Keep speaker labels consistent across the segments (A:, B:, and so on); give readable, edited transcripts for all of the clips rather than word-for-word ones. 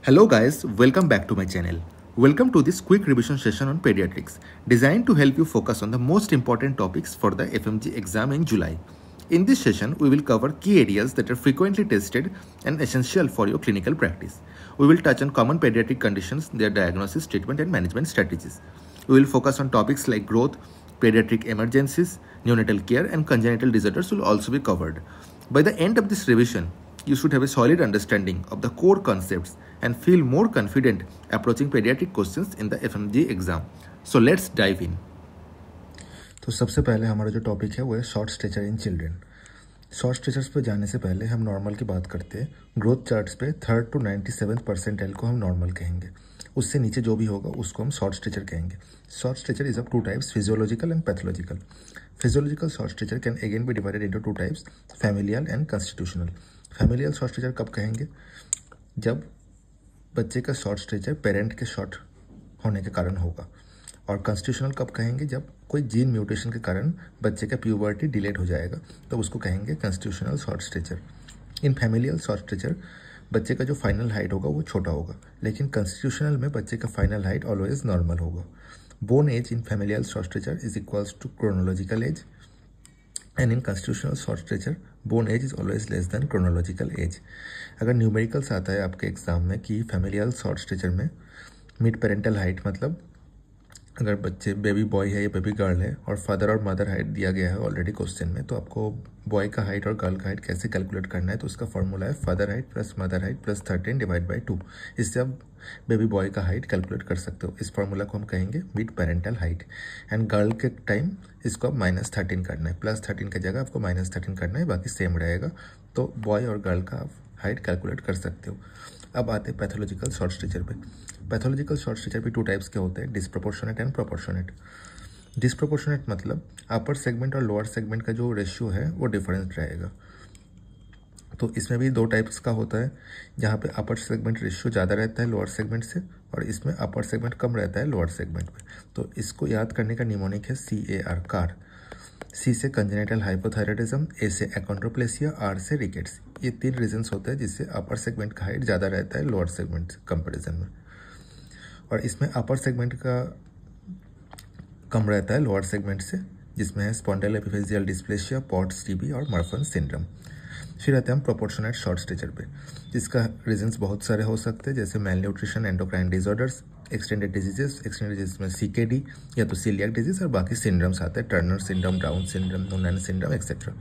A: Hello guys, welcome back to my channel. Welcome to this quick revision session on pediatrics, designed to help you focus on the most important topics for the FMG exam in July. In this session, we will cover key areas that are frequently tested and essential for your clinical practice. We will touch on common pediatric conditions, their diagnosis, treatment and management strategies. We will focus on topics like growth, pediatric emergencies, neonatal care and congenital disorders will also be covered. By the end of this revision, you should have a solid understanding of the core concepts and feel more confident approaching pediatric questions in the FMG exam. So let's dive in.
B: तो सबसे पहले हमारा जो topic है वो है short stature in children. Short statures पे जाने से पहले हम नॉर्मल की बात करते हैं। ग्रोथ चार्ट्स पे 3rd to 97th परसेंटाइल को हम नॉर्मल कहेंगे। उससे नीचे जो भी होगा उसको हम शॉर्ट स्टेचर कहेंगे। Short stature is of two types, physiological and pathological. Physiological short stature can again be divided into two types, familial and constitutional. Familial short stature कब कहेंगे? जब बच्चे का शॉर्ट स्टेचर पेरेंट के शॉर्ट होने के कारण होगा। और कॉन्स्टिट्यूशनल कब कहेंगे? जब कोई जीन म्यूटेशन के कारण बच्चे का प्यूबर्टी डिलेड हो जाएगा तो उसको कहेंगे कॉन्स्टिट्यूशनल शॉर्ट स्टेचर। इन फैमिलियल शॉर्ट स्टेचर बच्चे का जो फाइनल हाइट होगा वो छोटा होगा, लेकिन कॉन्स्टिट्यूशनल में बच्चे का फाइनल हाइट ऑलवेज नॉर्मल होगा। Bone age in familial short stature is equals to chronological age and in constitutional short stature bone age is always less than chronological age. अगर न्यूमेरिकल्स आता है आपके एग्जाम में कि फैमिलियल शॉर्ट स्टेचर में mid parental height, मतलब अगर बच्चे बेबी बॉय है या बेबी गर्ल है और फादर और मदर हाइट दिया गया है ऑलरेडी क्वेश्चन में, तो आपको बॉय का हाइट और गर्ल का हाइट कैसे कैलकुलेट करना है, तो उसका फॉर्मूला है father height plus mother height plus 13 divide by 2। इससे आप बेबी बॉय का हाइट कैलकुलेट कर सकते हो। इस फॉर्मूला को हम कहेंगे mid parental height. And girl के टाइम इसको आप -13 करना है, +13 की जगह आपको -13 करना है, बाकी सेम रहेगा। तो बॉय और गर्ल का आप हाइट कैलकुलेट कर सकते हो। अब आते हैं पैथोलॉजिकल शॉर्ट स्टेचर पे। पैथोलॉजिकल शॉर्ट स्टेचर भी टू टाइप्स के होते हैं, डिस्प्रोपोर्शनेट एंड प्रोपोर्शनेट। डिस्प्रोपोर्शनेट मतलब अपर सेगमेंट और लोअर सेगमेंट का जो रेशियो है वो डिफरेंट रहेगा। तो इसमें भी दो टाइप्स का होता है, जहाँ पे अपर सेगमेंट रेशियो ज़्यादा रहता है लोअर सेगमेंट से और इसमें अपर सेगमेंट कम रहता है लोअर सेगमेंट में। तो इसको याद करने का निमोनिक है CAR, कार। C से कंजेनिटल हाइपोथायराइडिज्म, A से एकोंड्रोप्लेसिया, R से रिकेट्स। ये 3 रीजंस होते हैं जिससे अपर सेगमेंट का हाइट ज़्यादा रहता है लोअर सेगमेंट कंपेरिजन में। और इसमें अपर सेगमेंट का कम रहता है लोअर सेगमेंट से, जिसमें है स्पॉन्डाइल एपिफेजियल डिस्प्लेसिया, पॉट्स टीबी और मर्फन सिंड्रोम। फिर आते हैं हम प्रोपोर्शनेट शॉर्ट स्टेचर पे, जिसका रीजंस बहुत सारे हो सकते हैं, जैसे mail nutrition, endocrine disorders, extended diseases. Extended disease में CKD या तो सीलियाक डिजीज और बाकी सिंड्रोम्स आते हैं, Turner syndrome, down syndrome, नोनेन syndrome etcetera.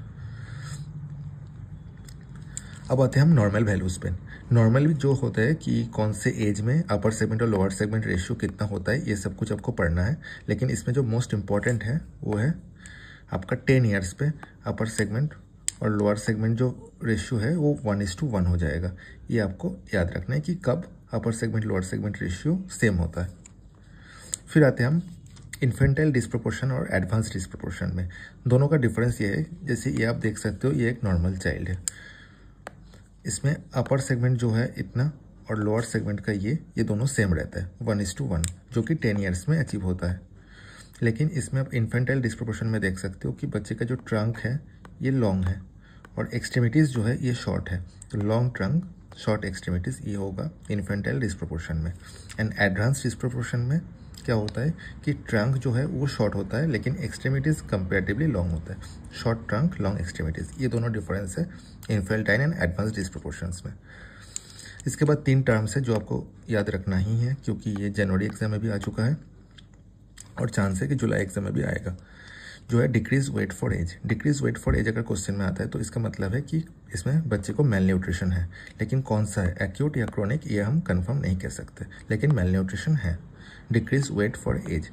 B: अब आते हैं हम नॉर्मल वैल्यूज पे। नॉर्मल जो होता है कि कौन से एज में अपर सेगमेंट और लोअर सेगमेंट रेशियो कितना होता है, ये सब कुछ आपको पढ़ना है। लेकिन इसमें जो मोस्ट इंपॉर्टेंट है वो है आपका 10 ईयर्स पे अपर सेगमेंट और लोअर सेगमेंट जो रेशियो है वो 1:1 हो जाएगा। ये आपको याद रखना है कि कब upper segment lower segment ratio same होता है। फिर आते हैं हम इन्फेंटाइल डिस्प्रोपोर्शन और एडवांस डिस्प्रोपोर्शन में। दोनों का डिफरेंस ये है, जैसे ये आप देख सकते हो, ये एक नॉर्मल चाइल्ड है, इसमें अपर सेगमेंट जो है इतना और लोअर सेगमेंट का ये दोनों सेम रहता है 1:1, जो कि 10 ईयर्स में अचीव होता है। लेकिन इसमें आप इन्फेंटाइल डिस्प्रोपोर्शन में देख सकते हो कि बच्चे का जो ट्रंक है ये लॉन्ग है और एक्सट्रीमिटीज़ जो है ये शॉर्ट है। तो लॉन्ग ट्रंक, शॉर्ट एक्सट्रीमिटीज़, ये होगा इन्फेंटाइल डिस्प्रोपोर्शन में। एंड एडवांस डिस्प्रोपोर्शन में क्या होता है कि ट्रंक जो है वो शॉर्ट होता है लेकिन एक्सट्रीमिटीज़ कंपेरेटिवली लॉन्ग होता है। शॉर्ट ट्रंक, लॉन्ग एक्सट्रीमिटीज़, ये दोनों डिफरेंस है इन्फेंटाइल एंड एडवांस डिस्प्रोपोर्शंस में। इसके बाद 3 टर्म्स है जो आपको याद रखना ही है, क्योंकि ये जनवरी एग्जाम में भी आ चुका है और चांस है कि जुलाई एग्जाम में भी आएगा, जो है decrease weight for age. Decrease weight for age अगर क्वेश्चन में आता है तो इसका मतलब है कि इसमें बच्चे को मेल न्यूट्रिशन है, लेकिन कौन सा है, एक्यूट या क्रोनिक, ये हम कंफर्म नहीं कह सकते, लेकिन मेल न्यूट्रिशन है। Decrease weight for age,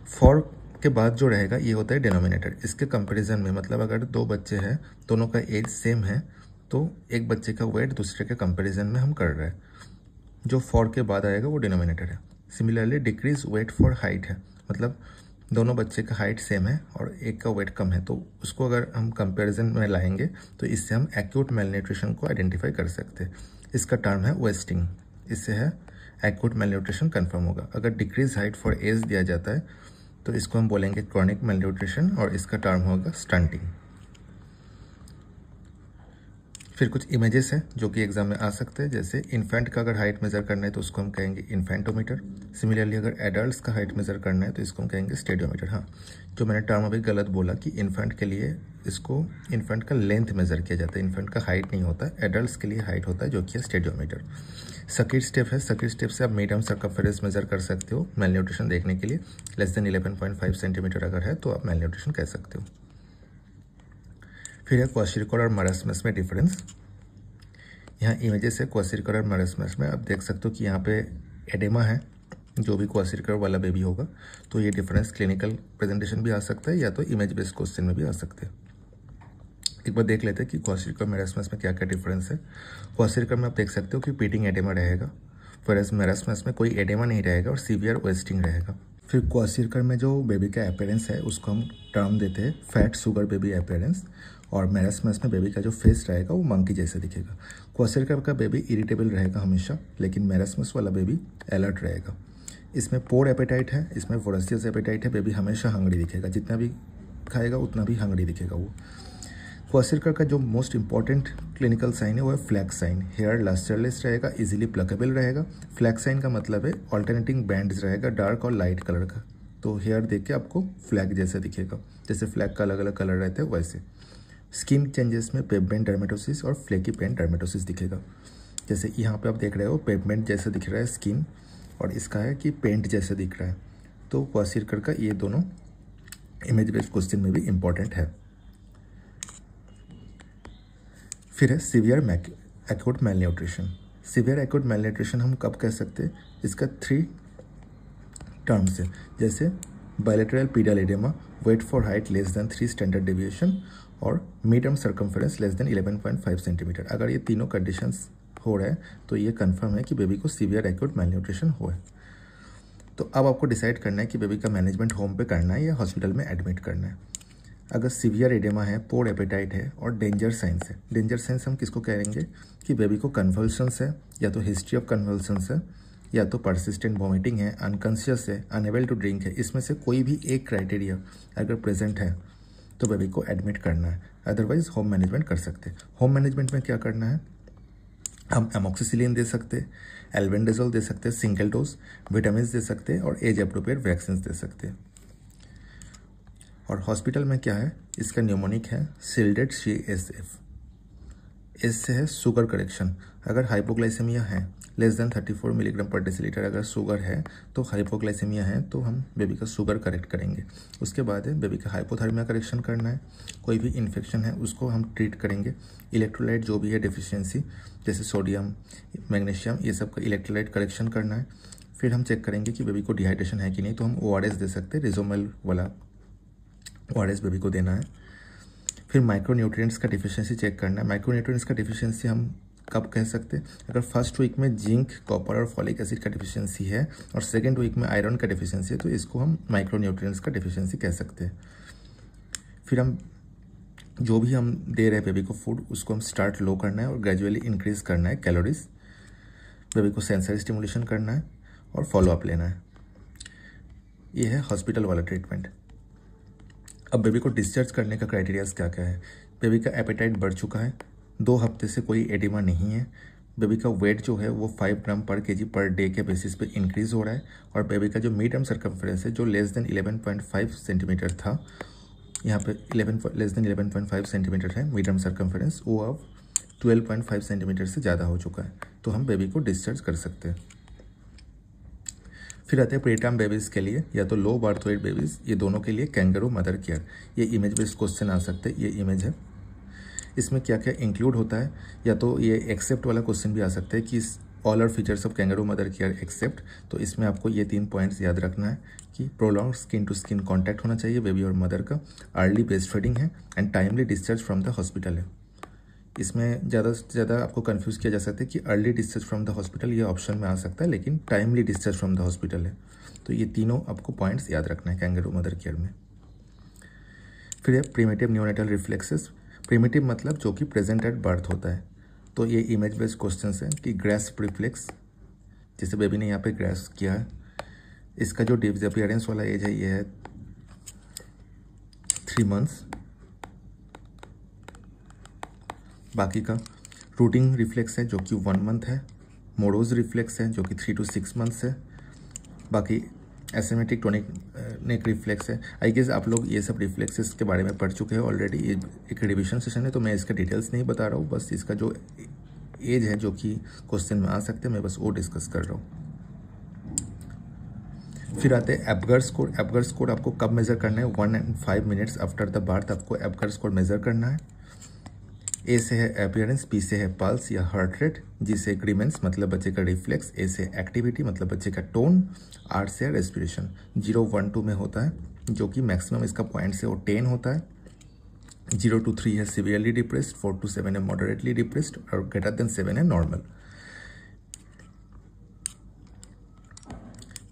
B: for के बाद जो रहेगा ये होता है डिनोमिनेटर। इसके कंपैरिजन में, मतलब अगर 2 बच्चे हैं, दोनों का एज सेम है, तो एक बच्चे का वेट दूसरे के कंपैरिजन में हम कर रहे हैं, जो फॉर के बाद आएगा वो डिनोमिनेटर है। Similarly decrease weight for height है, मतलब दोनों बच्चे का हाइट सेम है और एक का वेट कम है, तो उसको अगर हम कंपैरिजन में लाएंगे तो इससे हम एक्यूट मेलन्यूट्रिशन को आइडेंटिफाई कर सकते हैं। इसका टर्म है वेस्टिंग, इससे है एक्यूट मेलन्यूट्रिशन कंफर्म होगा। अगर डिक्रीज हाइट फॉर एज दिया जाता है तो इसको हम बोलेंगे क्रॉनिक मेलन्यूट्रिशन और इसका टर्म होगा स्टंटिंग। फिर कुछ इमेजेस हैं जो कि एग्जाम में आ सकते हैं, जैसे इन्फेंट का अगर हाइट मेज़र करना है तो उसको हम कहेंगे इन्फेंटोमीटर। सिमिलरली अगर एडल्ट्स का हाइट मेज़र करना है तो इसको हम कहेंगे स्टेडियोमीटर। हाँ, जो मैंने टर्म अभी गलत बोला कि इन्फेंट के लिए इसको इन्फेंट का लेंथ मेज़र किया जाता है, इन्फेंट का हाइट नहीं होता है, एडल्ट्स के लिए हाइट होता है जो कि है स्टेडियोमीटर। सर्किट स्टेप है, सर्किट स्टेप से आप मीडियम सर्कमफेरेंस मेज़र कर सकते हो मेल न्यूट्रिशन देखने के लिए। लेस देन 11.5 सेंटीमीटर अगर है तो आप मेल न्यूट्रिशन कह सकते हो। फिर है क्वाशिरकोर और मरासमस में डिफरेंस। यहाँ इमेजेस है क्वाशिरकोर और मरासमस में, आप देख सकते हो कि यहाँ पे एडेमा है जो भी क्वाशिरकोर वाला बेबी होगा, तो ये डिफरेंस क्लिनिकल प्रेजेंटेशन भी आ सकता है या तो इमेज बेस्ड क्वेश्चन में भी आ सकते हैं। एक बार देख लेते हैं कि क्वाशिरकोर मरासमस में क्या क्या डिफरेंस है। क्वाशिरकोर में आप देख सकते हो कि पीटिंग एडेमा रहेगा, वरस मरासमस में कोई एडेमा नहीं रहेगा और सीवियर वेस्टिंग रहेगा। फिर क्वाशिरकोर में जो बेबी का अपीयरेंस है उसको हम टर्म देते हैं फैट शुगर बेबी अपीयरेंस, और मरासमस में बेबी का जो फेस रहेगा वो मंकी जैसे दिखेगा। क्वाशिरकोर का बेबी इरिटेबल रहेगा हमेशा, लेकिन मरासमस वाला बेबी अलर्ट रहेगा। इसमें पोर एपेटाइट है, इसमें वोरासियस एपेटाइट है, बेबी हमेशा हंगरी दिखेगा, जितना भी खाएगा उतना भी हंगरी दिखेगा वो। क्वाशिरकोर का जो मोस्ट इंपॉर्टेंट क्लिनिकल साइन है वो है फ्लैग साइन। हेयर लस्टरलेस रहेगा, इजीली प्लकेबल रहेगा। फ्लैग साइन का मतलब है ऑल्टरनेटिंग बैंड्स रहेगा डार्क और लाइट कलर का, तो हेयर देख के आपको फ्लैग जैसे दिखेगा, जैसे फ्लैग का अलग अलग कलर रहता है वैसे। स्किन चेंजेस में पेपमेंट डर्मेटोसिस और फ्लेकी पेंट डर्मेटोसिस दिखेगा, जैसे यहाँ पे आप देख रहे हो पेपमेंट जैसे दिख रहा है स्किन, और इसका है कि पेंट जैसे दिख रहा है। तो क्वाशिरकोर का ये दोनों इमेज बेस्ड क्वेश्चन में भी इम्पॉर्टेंट है। फिर है severe acute mail nutrition. Severe acute mail nutrition हम कब कह सकते हैं, इसका 3 टर्म्स है, जैसे bilateral pedal edema, weight for height less than 3 standard deviation, और medium circumference less than 11.5 centimetre. अगर ये तीनों कंडीशंस हो रहा है तो ये कंफर्म है कि बेबी को सीवियर एक्यूट मेल न्यूट्रिशन हुआ है। तो अब आपको डिसाइड करना है कि बेबी का मैनेजमेंट होम पे करना है या हॉस्पिटल में एडमिट करना है। अगर सीवियर एडेमा है, पोर एपेटाइट है और डेंजर साइंस है, डेंजर साइंस हम किसको कहेंगे कि बेबी को कन्वल्शंस है, या तो हिस्ट्री ऑफ कन्वल्शंस है, या तो परसिस्टेंट वॉमिटिंग है, अनकॉन्शियस है, अनएबल टू ड्रिंक है, इसमें से कोई भी एक क्राइटेरिया अगर प्रेजेंट है तो बेबी को एडमिट करना है। अदरवाइज होम मैनेजमेंट कर सकते हैं। होम मैनेजमेंट में क्या करना है, हम एमोक्सिसिलिन दे सकते हैं, एल्बेंडाजोल दे सकते हैं सिंगल डोज, विटामिन दे सकते हैं और एज अप्रोप्रिएट वैक्सीन दे सकते हैं। और हॉस्पिटल में क्या है, इसका न्यूमोनिक है सिल्डेट CSF। एस से है शुगर करेक्शन। अगर हाइपोग्लाइसेमिया है लेस देन 34 मिलीग्राम पर डेसीलीटर अगर शुगर है तो हाइपोग्लाइसेमिया है तो हम बेबी का शुगर करेक्ट करेंगे। उसके बाद है बेबी का हाइपोथर्मिया करेक्शन करना है, कोई भी इन्फेक्शन है उसको हम ट्रीट करेंगे। इलेक्ट्रोलाइट जो भी है डिफिशियंसी जैसे सोडियम, मैग्नीशियम, ये सब का इलेक्ट्रोलाइट करेक्शन करना है। फिर हम चेक करेंगे कि बेबी को डिहाइड्रेशन है कि नहीं, तो हम ORS दे सकते हैं, रिजोमल वाला ORS बेबी को देना है। फिर माइक्रोन्यूट्रिएंट्स का डिफिशियंसी चेक करना है। माइक्रोन्यूट्रिएंट्स का डिफिशियंसी हम कब कह सकते हैं, अगर फर्स्ट वीक में जिंक, कॉपर और फॉलिक एसिड का डिफिशियंसी है और सेकेंड वीक में आयरन का डिफिशियंसी है तो इसको हम माइक्रोन्यूट्रिएंट्स का डिफिशियंसी कह सकते हैं। फिर हम जो भी हम दे रहे हैं बेबी को फूड उसको हम स्टार्ट लो करना है और ग्रेजुअली इंक्रीज करना है कैलोरीज। बेबी को सेंसरी स्टिमुलेशन करना है और फॉलोअप लेना है। ये है हॉस्पिटल वाला ट्रीटमेंट। अब बेबी को डिस्चार्ज करने का क्राइटेरियाज क्या क्या है, बेबी का एपेटाइट बढ़ चुका है, 2 हफ्ते से कोई एडिमा नहीं है, बेबी का वेट जो है वो 5 ग्राम पर केजी पर डे के बेसिस पे इंक्रीज हो रहा है, और बेबी का जो मीडियम सर्कमफेरेंस है जो लेस देन 11.5 सेंटीमीटर था, यहाँ पे लेस देन 11.5 सेंटीमीटर है मीडियम सर्कमफेरेंस, वो अब 12.5 सेंटीमीटर से ज़्यादा हो चुका है, तो हम बेबी को डिस्चार्ज कर सकते हैं। फिर आते हैं प्रीटर्म बेबीज़ के लिए, या तो लो बर्थ वेट बेबीज़, ये दोनों के लिए कैंगरू मदर केयर। ये इमेज बेस्ड क्वेश्चन आ सकते हैं, ये इमेज है, इसमें क्या क्या इंक्लूड होता है, या तो ये एक्सेप्ट वाला क्वेश्चन भी आ सकता है कि all are features of kangaroo mother care except. तो इसमें आपको ये 3 पॉइंट्स याद रखना है कि prolong skin to skin contact होना चाहिए बेबी और मदर का, अर्ली ब्रेस्ट फीडिंग है and timely discharge from the hospital है। इसमें ज़्यादा से ज़्यादा आपको कंफ्यूज किया जा सकता है कि early discharge from the hospital ये ऑप्शन में आ सकता है, लेकिन timely discharge from the hospital है। तो ये तीनों आपको पॉइंट्स याद रखना है कैंगरू मदर केयर में। फिर है प्रीमेटिव न्यूनेटल रिफ्लेक्सेस। प्रीमेटिव मतलब जो कि प्रेजेंट एट बर्थ होता है, तो ये इमेज बेस्ड क्वेश्चन है कि ग्रास्प रिफ्लेक्स, जैसे बेबी ने यहाँ पे ग्रास्प किया है, इसका जो डिसअपियरेंस वाला एज है ये है 3 मंथ्स, बाकी का रूटिंग रिफ्लेक्स है जो कि 1 मंथ है, मोरोज रिफ्लेक्स है जो कि 3 to 6 मंथ्स है, बाकी एसिमेट्रिक टोनिक नेक रिफ्लेक्स है। आई गेस आप लोग ये सब रिफ्लेक्सेस के बारे में पढ़ चुके हो ऑलरेडी, ये एक रिविजन सेशन है तो मैं इसका डिटेल्स नहीं बता रहा हूँ, बस इसका जो एज है जो कि क्वेश्चन में आ सकते हैं मैं बस वो डिस्कस कर रहा हूँ। फिर आते हैं एबगर स्कोर। एबगर स्कोर आपको कब मेज़र करना है, 1 and 5 minutes after the birth आपको एबगर स्कोर मेज़र करना है। ए से है अपीयरेंस, बी से है पल्स या हार्ट रेट, जी से ग्रीमेंस मतलब बच्चे का रिफ्लेक्स, ए से एक्टिविटी मतलब बच्चे का टोन, आर से रेस्पिरेशन। 0, 1, 2 में होता है जो कि मैक्सिमम इसका पॉइंट से वो 10 होता है। 0 to 3 है सीवियरली डिप्रेस्ड, 4 to 7 है मॉडरेटली डिप्रेस्ड और ग्रेटर देन 7 है नॉर्मल।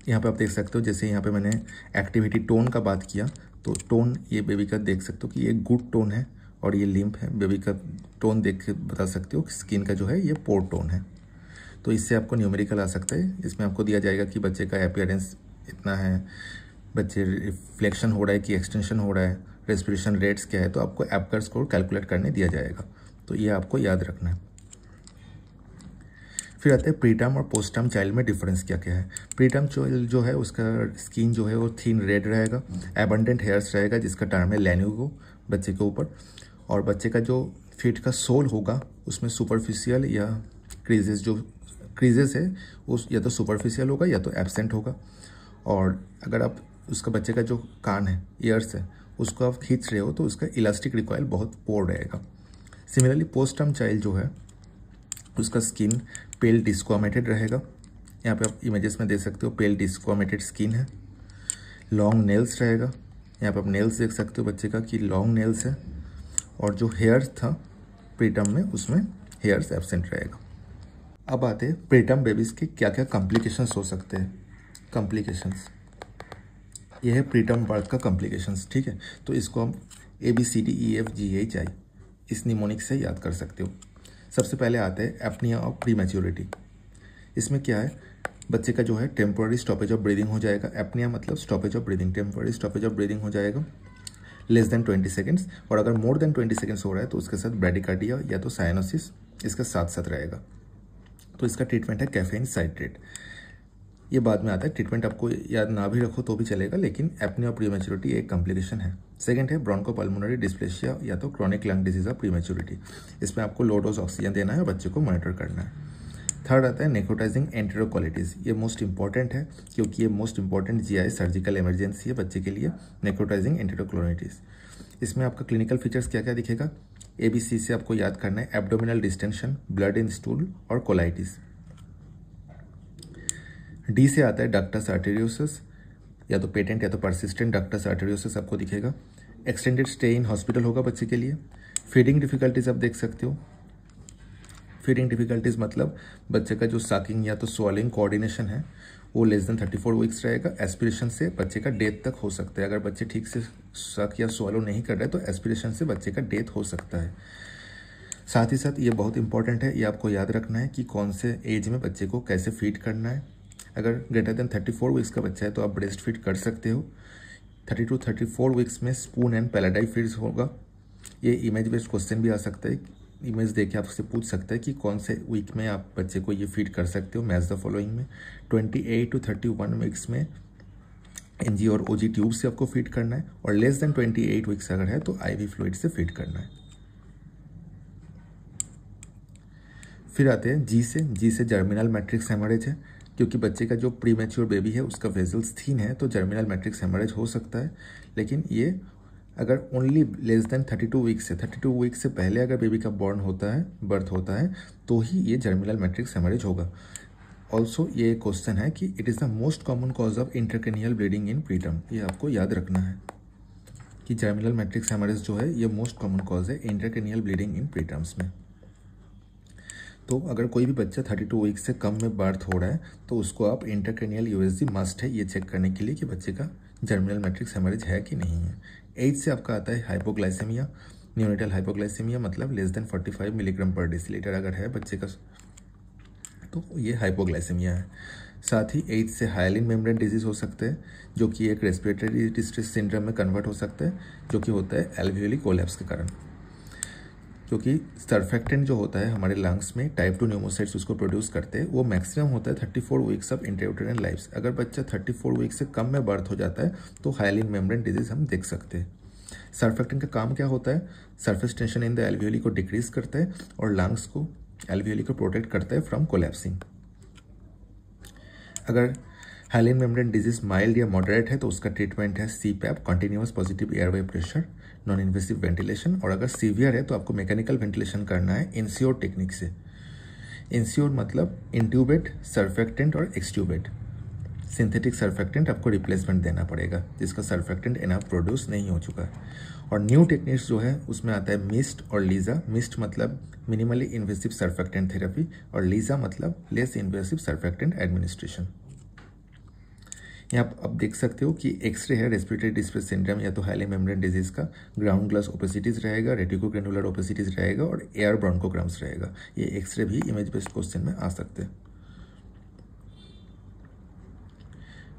B: यहाँ पे आप देख सकते हो जैसे यहाँ पे मैंने एक्टिविटी टोन का बात किया तो टोन ये बेबी का देख सकते हो कि ये गुड टोन है और ये लिम्प है। बेबी का टोन देख के बता सकते हो कि स्किन का जो है ये पोर टोन है। तो इससे आपको न्यूमेरिकल आ सकता है, इसमें आपको दिया जाएगा कि बच्चे का अपीयरेंस इतना है, बच्चे रिफ्लेक्शन हो रहा है कि एक्सटेंशन हो रहा है, रेस्पिरेशन रेट्स क्या है, तो आपको एबगर स्कोर कैलकुलेट करने दिया जाएगा। तो ये आपको याद रखना है। फिर आते हैं प्रीटर्म और पोस्ट टर्म चाइल्ड में डिफरेंस क्या क्या है। प्रीटर्म चाइल्ड जो है उसका स्किन जो है वो थिन रेड रहेगा, एबंडेंट हेयर्स रहेगा जिसका टर्म है लैन्यूगो बच्चे के ऊपर, और बच्चे का जो फीट का सोल होगा उसमें सुपरफिशियल या क्रीजेस है उस या तो सुपरफिशियल होगा या तो एब्सेंट होगा। और अगर आप उसका बच्चे का जो कान है, ईयर्स है, उसको आप खींच रहे हो तो उसका इलास्टिक रिकॉयल बहुत पोर रहेगा। सिमिलरली पोस्ट टर्म चाइल्ड जो है उसका स्किन पेल डिस्क्वामेटेड रहेगा। यहाँ पे आप इमेजेस में देख सकते हो पेल डिस्क्वामेटेड स्किन है, लॉन्ग नेल्स रहेगा। यहाँ पे आप नेल्स देख सकते हो बच्चे का कि लॉन्ग नेल्स है, और जो हेयर था प्रीटर्म में उसमें हेयर्स एब्सेंट रहेगा। अब आते हैं प्रीटर्म बेबीज के क्या क्या कॉम्प्लिकेशंस हो सकते हैं। कॉम्प्लिकेशंस ये है प्रीटर्म बर्थ का कॉम्प्लिकेशंस, ठीक है। तो इसको हम ABCDEFGHI इस निमोनिक से याद कर सकते हो। सबसे पहले आते हैं एपनिया ऑफ प्रीमैच्योरिटी। इसमें क्या है, बच्चे का जो है टेम्पोररी स्टॉपेज ऑफ ब्रीदिंग हो जाएगा। एपनिया मतलब stoppage of breathing, temporary stoppage of breathing हो जाएगा लेस देन 20 सेकेंड्स, और अगर मोर देन 20 सेकेंड्स हो रहा है तो उसके साथ ब्रैडिकार्डिया या तो साइनोसिस इसका साथ साथ रहेगा। तो इसका ट्रीटमेंट है कैफीन साइट्रेट। ये बाद में आता है, ट्रीटमेंट आपको याद ना भी रखो तो भी चलेगा, लेकिन एपनिया ऑफ प्रीमैच्योरिटी एक कॉम्प्लिकेशन है। सेकंड है ब्रोंकोपल्मोनरी डिस्प्लेसिया या तो chronic lung disease of prematurity. इसमें आपको लो डोज ऑक्सीजन देना है और बच्चे को मॉनिटर करना है। थर्ड आता है नेक्रोटाइजिंग एंटेरोकोलाइटिस। ये मोस्ट इंपॉर्टेंट है क्योंकि ये most important GI surgical emergency है बच्चे के लिए, नेक्रोटाइजिंग एंटेरोकोलाइटिस। इसमें आपका क्लिनिकल फीचर्स क्या क्या दिखेगा, ABC से आपको याद करना है abdominal distension, blood in stool और कोलाइटिस। D से आता है डक्टस आर्टेरियोसिस, या तो पेटेंट या तो परसिस्टेंट डक्टस आर्टेरियोसिस आपको दिखेगा। एक्सटेंडेड स्टे इन हॉस्पिटल होगा बच्चे के लिए। फीडिंग डिफिकल्टीज आप देख सकते हो। फीडिंग डिफिकल्टीज मतलब बच्चे का जो साकिंग या तो स्वॉलिंग कोऑर्डिनेशन है वो लेस देन 34 वीक्स रहेगा। एस्पिरेशन से बच्चे का डेथ तक हो सकता है। अगर बच्चे ठीक से सक या स्वॉलो नहीं कर रहे तो एस्पिरेशन से बच्चे का डेथ हो सकता है। साथ ही साथ ये बहुत इंपॉर्टेंट है, ये आपको याद रखना है कि कौन से एज में बच्चे को कैसे फीड करना है। अगर ग्रेटर देन 34 वीक्स का बच्चा है तो आप ब्रेस्ट फीड कर सकते हो। 30 to 34 वीक्स में स्पून एंड पैलेडाई फीड्स होगा। ये इमेज बेस्ड क्वेश्चन भी आ सकता है, इमेज देख के आपसे पूछ सकता है कि कौन से वीक में आप बच्चे को ये फीड कर सकते हो। मैच द फॉलोइंग में 28 to 31 वीक्स में NG और OG ट्यूब से आपको फीड करना है, और लेस देन 28 वीक्स अगर है तो IV फ्लूइड से फीड करना है। फिर आते हैं जी से जर्मिनल मैट्रिक्स हेमरेज है, क्योंकि बच्चे का जो प्रीमैच्योर बेबी है उसका वेजल्स थीन है तो जर्मिनल मैट्रिक्स हेमरेज हो सकता है। लेकिन ये अगर ओनली लेस देन 32 वीक्स से 32 वीक्स से पहले अगर बेबी का बर्थ होता है तो ही ये जर्मिनल मैट्रिक्स हेमरेज होगा। ऑल्सो ये क्वेश्चन है कि it is the most common cause of intracranial bleeding in preterm. ये आपको याद रखना है कि जर्मिनल मैट्रिक्स हेमरेज जो है ये मोस्ट कॉमन कॉज है इंट्राक्रैनियल ब्लीडिंग इन प्रीटर्म्स में। तो अगर कोई भी बच्चा 32 वीक्स से कम में बर्थ हो रहा है तो उसको आप इंट्राक्रैनियल USG मस्ट है ये चेक करने के लिए कि बच्चे का जर्मिनल मैट्रिक्स हेमरेज है कि नहीं है। एज से आपका आता है हाइपोग्लाइसेमिया, न्यूनेटल हाइपोग्लाइसेमिया मतलब लेस देन 45 मिलीग्राम पर डेसीलीटर अगर है बच्चे का तो ये हाइपोग्लाइसेमिया है। साथ ही एज से हाइलिन मेम्ब्रेन डिजीज हो सकते हैं जो कि एक रेस्पिरेटरी डिस्ट्रेस सिंड्रोम में कन्वर्ट हो सकता है, जो कि होता है एल्वियोली कोलैप्स के कारण। क्योंकि सर्फेक्टेंट जो होता है हमारे लंग्स में टाइप 2 न्यूमोसाइट्स उसको प्रोड्यूस करते हैं, वो मैक्सिमम होता है 34 वीक्स ऑफ इंट्रायूटेराइन लाइफ। अगर बच्चा 34 वीक्स से कम में बर्थ हो जाता है तो हाइलिन मेम्ब्रेन डिजीज हम देख सकते हैं। सर्फेक्टेंट का काम क्या होता है? Surface tension in the alveoli को डिक्रीज करता है और लंग्स को, एल्वियोली को प्रोटेक्ट करता है फ्रॉम कोलैप्सिंग। अगर हाइलिन मेम्ब्रेन डिजीज माइल्ड या मॉडरेट है तो उसका ट्रीटमेंट है CPAP, continuous positive airway pressure, non invasive ventilation. और अगर सीवियर है तो आपको मैकेनिकल वेंटिलेशन करना है इंस्योर टेक्निक से। इंस्योर मतलब इंट्यूबेट, सर्फेक्टेंट और एक्सट्यूबेट। सिंथेटिक सर्फेक्टेंट आपको रिप्लेसमेंट देना पड़ेगा जिसका सर्फेक्टेंट इनफ प्रोड्यूस नहीं हो चुका है। और न्यू टेक्निक्स जो है उसमें आता है मिस्ट और लीजा। मिस्ट मतलब मिनिमली इन्वेसिव सर्फेक्टेंट थेरेपी और लीजा मतलब लेस इन्वेसिव सर्फेक्टेंट एडमिनिस्ट्रेशन। यहाँ आप देख सकते हो कि एक्सरे है रेस्पिरेटरी डिस्ट्रेस सिंड्रोम या तो हाइलिन मेम्ब्रेन डिजीज का, ग्राउंड ग्लास ओपेसिटीज रहेगा, रेटिकोग्रेनुलर ओपेसिटीज रहेगा और एयर ब्रोंकोग्राम्स रहेगा। ये एक्सरे भी इमेज बेस्ड क्वेश्चन में आ सकते हैं।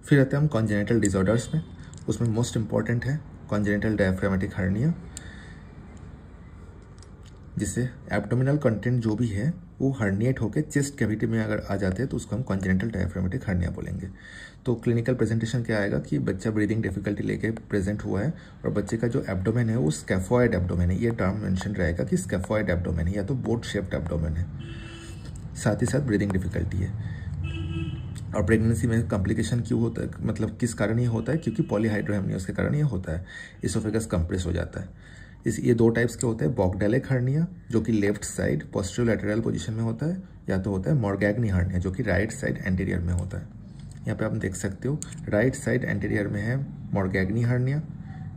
B: फिर आते हैं हम कॉन्जेनिटल डिसऑर्डर्स में। उसमें मोस्ट इंपॉर्टेंट है कॉन्जेनिटल डायफ्रामेटिक हर्निया, जिससे एब्डोमिनल कंटेंट जो भी है वो हर्निएट होकर चेस्ट कैविटी में अगर आ जाते हैं तो उसको हम कॉन्जेनिटल डायफ्रामेटिक हर्निया बोलेंगे। तो क्लिनिकल प्रेजेंटेशन क्या आएगा कि बच्चा ब्रीदिंग डिफिकल्टी लेके प्रेजेंट हुआ है और बच्चे का जो एब्डोमेन है वो स्कैफॉइड एब्डोमेन है। ये टर्म मेंशन रहेगा कि स्कैफॉइड एब्डोमेन है या तो बोट शेप्ड एब्डोमेन है, साथ ही साथ ब्रीदिंग डिफिकल्टी है। और प्रेगनेंसी में कॉम्प्लिकेशन क्यों होता है, मतलब किस कारण ये होता है? क्योंकि पॉलीहाइड्रोहेमनियस के कारण ये होता है, इसोफेगस कंप्रेस हो जाता है। ये दो टाइप्स के होते हैं, बॉगडेलिक हर्निया जो कि left side posterior lateral position में होता है, या तो होता है मॉर्गैग्नी हर्निया जो कि राइट साइड एंटीरियर में होता है। यहाँ पे आप देख सकते हो राइट साइड एंटीरियर में है मॉर्गैग्नी हर्निया,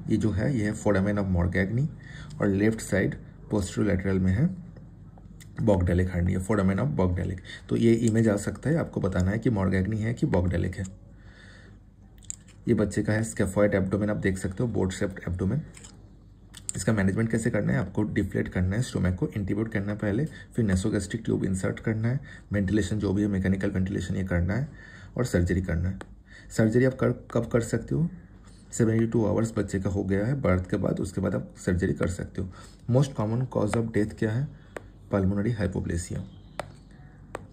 B: ये जो है ये है फोरामेन ऑफ मॉर्गैग्नी, और लेफ्ट साइड पोस्टीरियर लैटरल में है बॉगडेलिक हर्निया, फोरामेन ऑफ बॉगडेलिक। तो ये इमेज आ सकता है, आपको बताना है कि मॉर्गैग्नी है कि बॉगडेलिक है। ये बच्चे का है स्कैफॉइड एब्डोमेन, आप देख सकते हो बोट शेप्ड एब्डोमेन। इसका मैनेजमेंट कैसे करना है? आपको डिफ्लेट करना है स्टोमक को, इंट्यूबेट करना है पहले, फिर नेसोगैस्ट्रिक ट्यूब इंसर्ट करना है, वेंटिलेशन जो भी है मैकेनिकल वेंटिलेशन ये करना है और सर्जरी करना है। सर्जरी आप कब कर सकते हो? 72 आवर्स बच्चे का हो गया है बर्थ के बाद, उसके बाद आप सर्जरी कर सकते हो। Most common cause of death क्या है? Pulmonary hypoplasia.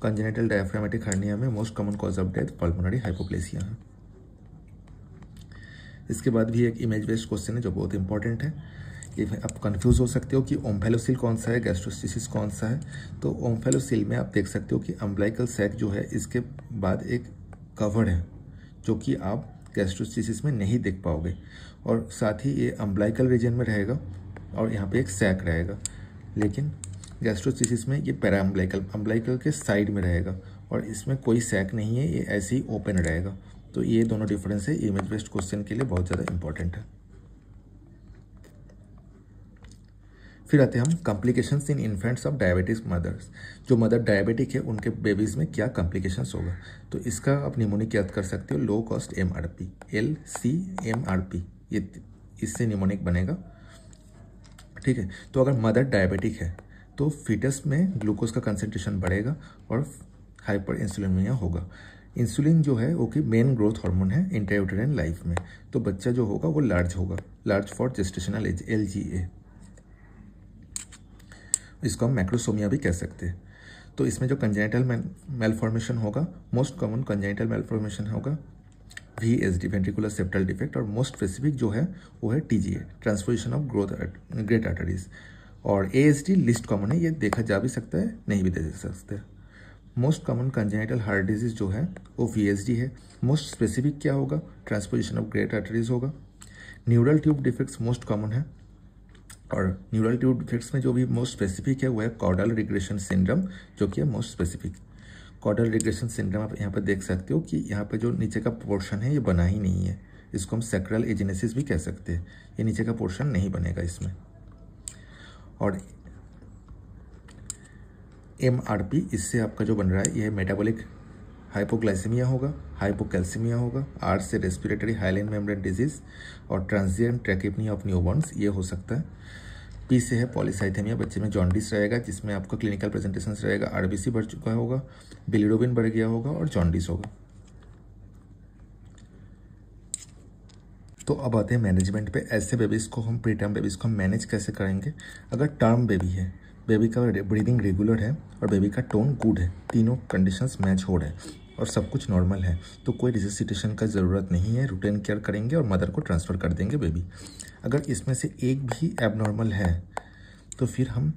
B: Congenital diaphragmatic hernia में most common cause of death pulmonary hypoplasia है। इसके बाद भी एक इमेज बेस्ड क्वेश्चन है जो बहुत इंपॉर्टेंट है। ये आप कंफ्यूज हो सकते हो कि ओम्फेलोसिल कौन सा है, गैस्ट्रोस्टिसिस कौन सा है। तो ओम्फेलोसिल में आप देख सकते हो कि अम्ब्लाइकल सैक जो है इसके बाद एक कवर है जो कि आप गैस्ट्रोस्टिसिस में नहीं देख पाओगे, और साथ ही ये अम्ब्लाइकल रीजन में रहेगा और यहाँ पे एक सैक रहेगा। लेकिन गैस्ट्रोस्टिसिस में ये पैराअम्ब्लाइकल, अम्ब्लाइकल के साइड में रहेगा और इसमें कोई सैक नहीं है, ये ऐसे ही ओपन रहेगा। तो ये दोनों डिफरेंस है, इमेज बेस्ड क्वेश्चन के लिए बहुत ज़्यादा इंपॉर्टेंट है। फिर आते हैं हम complications in infants of diabetic mothers. जो मदर डायबिटिक है उनके बेबीज़ में क्या कॉम्प्लिकेशंस होगा? तो इसका आप निमोनिक याद कर सकते हो, लो कॉस्ट MRP, LCMRP, ये इससे निमोनिक बनेगा। ठीक है, तो अगर मदर डायबिटिक है तो फीटस में ग्लूकोज का कंसंट्रेशन बढ़ेगा और हाइपर इंसुलिनिमिया होगा। इंसुलिन जो है वो कि मेन ग्रोथ हार्मोन है इंट्रायूटेराइन लाइफ में, तो बच्चा जो होगा वो लार्ज होगा, large for gestational age, LGA। इसको हम मैक्रोसोमिया भी कह सकते हैं। तो इसमें जो कंजेनिटल मेलफॉर्मेशन होगा, मोस्ट कॉमन कंजेनिटल मेलफॉर्मेशन होगा VSD, वेंट्रिकुलर सेप्टल डिफेक्ट, और मोस्ट स्पेसिफिक जो है वो है TGA, transposition of great arteries. और ASD लिस्ट कॉमन है, ये देखा जा भी सकता है, नहीं भी देख सकते। Most common congenital heart disease जो है वो VSD है। मोस्ट स्पेसिफिक क्या होगा? ट्रांसपोजिशन ऑफ ग्रेट आर्टरीज होगा। Neural tube defects most common है, और न्यूरल ट्यूब डिफेक्ट्स में जो भी मोस्ट स्पेसिफिक है वो है कॉर्डल रिग्रेशन सिंड्रोम, जो कि है most specific. Caudal regression syndrome आप यहाँ पर देख सकते हो कि यहाँ पे जो नीचे का पोर्शन है ये बना ही नहीं है, इसको हम सैक्रल एजेनेसिस भी कह सकते हैं। ये नीचे का पोर्शन नहीं बनेगा इसमें। और MRP, इससे आपका जो बन रहा है ये मेटाबॉलिक हाइपोग्लाइसेमिया होगा, हाइपोकैल्सीमिया होगा, R से रेस्पिरेटरी हाइलिन मेम्ब्रेन डिजीज और ट्रांजिएंट ट्रैकिपनिया ऑफ न्यूबॉर्न्स, ये हो सकता है। P से है पॉलीसाइथेमिया, बच्चे में जॉन्डिस रहेगा जिसमें आपका क्लिनिकल प्रेजेंटेशन रहेगा RBC बढ़ चुका होगा, बिलिरुबिन बढ़ गया होगा और जॉन्डिस होगा। तो अब आते हैं मैनेजमेंट पे। ऐसे बेबीज़ को हम, प्रीटर्म बेबीज़ को हम मैनेज कैसे करेंगे? अगर टर्म बेबी है बेबी का ब्रीदिंग रेगुलर है और बेबी का टोन गुड है, तीनों कंडीशंस मैच हो रहे हैं और सब कुछ नॉर्मल है, तो कोई रिससिटेशन का ज़रूरत नहीं है। रूटीन केयर करेंगे और मदर को ट्रांसफ़र कर देंगे बेबी। अगर इसमें से एक भी एबनॉर्मल है तो फिर हम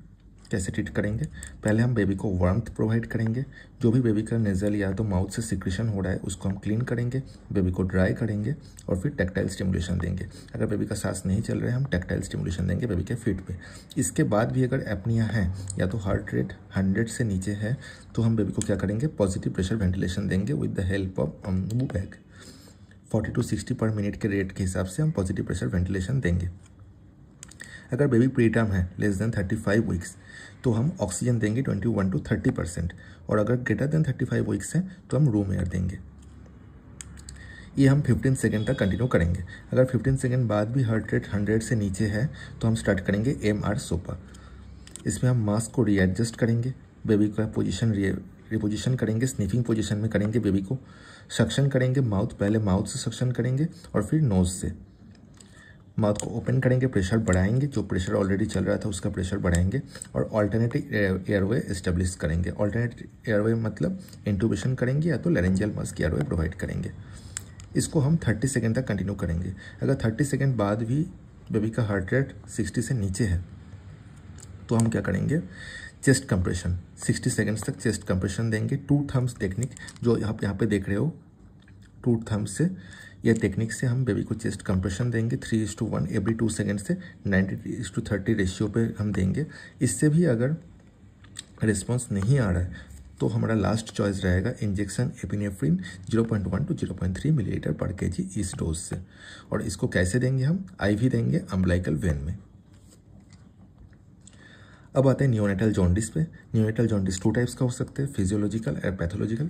B: कैसे ट्रीट करेंगे? पहले हम बेबी को वार्मथ प्रोवाइड करेंगे। जो भी बेबी का नेज़ल या तो माउथ से सिक्रेशन हो रहा है उसको हम क्लीन करेंगे, बेबी को ड्राई करेंगे और फिर टैक्टाइल स्टिमुलेशन देंगे। अगर बेबी का सांस नहीं चल रहा है हम टैक्टाइल स्टिमुलेशन देंगे बेबी के फीट पे। इसके बाद भी अगर एपनिया है या तो हार्ट रेट 100 से नीचे है तो हम बेबी को क्या करेंगे? पॉजिटिव प्रेशर वेंटिलेशन देंगे with the help of Ambu bag. 40 to 60 पर मिनट के रेट के हिसाब से हम पॉजिटिव प्रेशर वेंटिलेशन देंगे। अगर बेबी प्रीटर्म है लेस देन 35 वीक्स तो हम ऑक्सीजन देंगे 21 to 30% और अगर ग्रेटर देन 35 वीक्स है तो हम रूम एयर देंगे। ये हम 15 सेकेंड तक कंटिन्यू करेंगे। अगर 15 सेकेंड बाद भी हार्ट रेट 100 से नीचे है तो हम स्टार्ट करेंगे MR सोपा। इसमें हम मास्क को रीएडजस्ट करेंगे, बेबी का पोजीशन रिपोजिशन करेंगे, स्निफिंग पोजीशन में करेंगे, बेबी को सक्शन करेंगे माउथ, पहले माउथ से सक्शन करेंगे और फिर नोज़ से। माउथ को ओपन करेंगे, प्रेशर बढ़ाएंगे, जो प्रेशर ऑलरेडी चल रहा था उसका प्रेशर बढ़ाएंगे और ऑल्टरनेटिव एयरवे एस्टेब्लिश करेंगे। ऑल्टरनेटिव एयरवे मतलब इंट्यूबेशन करेंगे या तो लैरिंजियल मास्क एयरवे प्रोवाइड करेंगे। इसको हम 30 सेकेंड तक कंटिन्यू करेंगे। अगर 30 सेकेंड बाद भी बेबी का हार्ट रेट 60 से नीचे है तो हम क्या करेंगे? चेस्ट कंप्रेशन 60 सेकेंड्स तक चेस्ट कंप्रेशन देंगे। 2 थम्स टेक्निक जो आप यहाँ पे देख रहे हो, 2 थम्स से यह टेक्निक से हम बेबी को चेस्ट कंप्रेशन देंगे 3:1 एवरी 2 सेकेंड से 90:30 रेशियो पे हम देंगे। इससे भी अगर रिस्पॉन्स नहीं आ रहा है तो हमारा लास्ट चॉइस रहेगा इंजेक्शन एपिनेफ्रिन 0.1 to 0.3 मिलीलीटर पर kg इस डोज से। और इसको कैसे देंगे? हम IV देंगे अम्बलाइकल वेन में। अब आते हैं नियोनेटल जॉन्डिस पे। नियोनेटल जॉन्डिस 2 टाइप्स का हो सकते हैं, फिजियोलॉजिकल और पैथोलॉजिकल।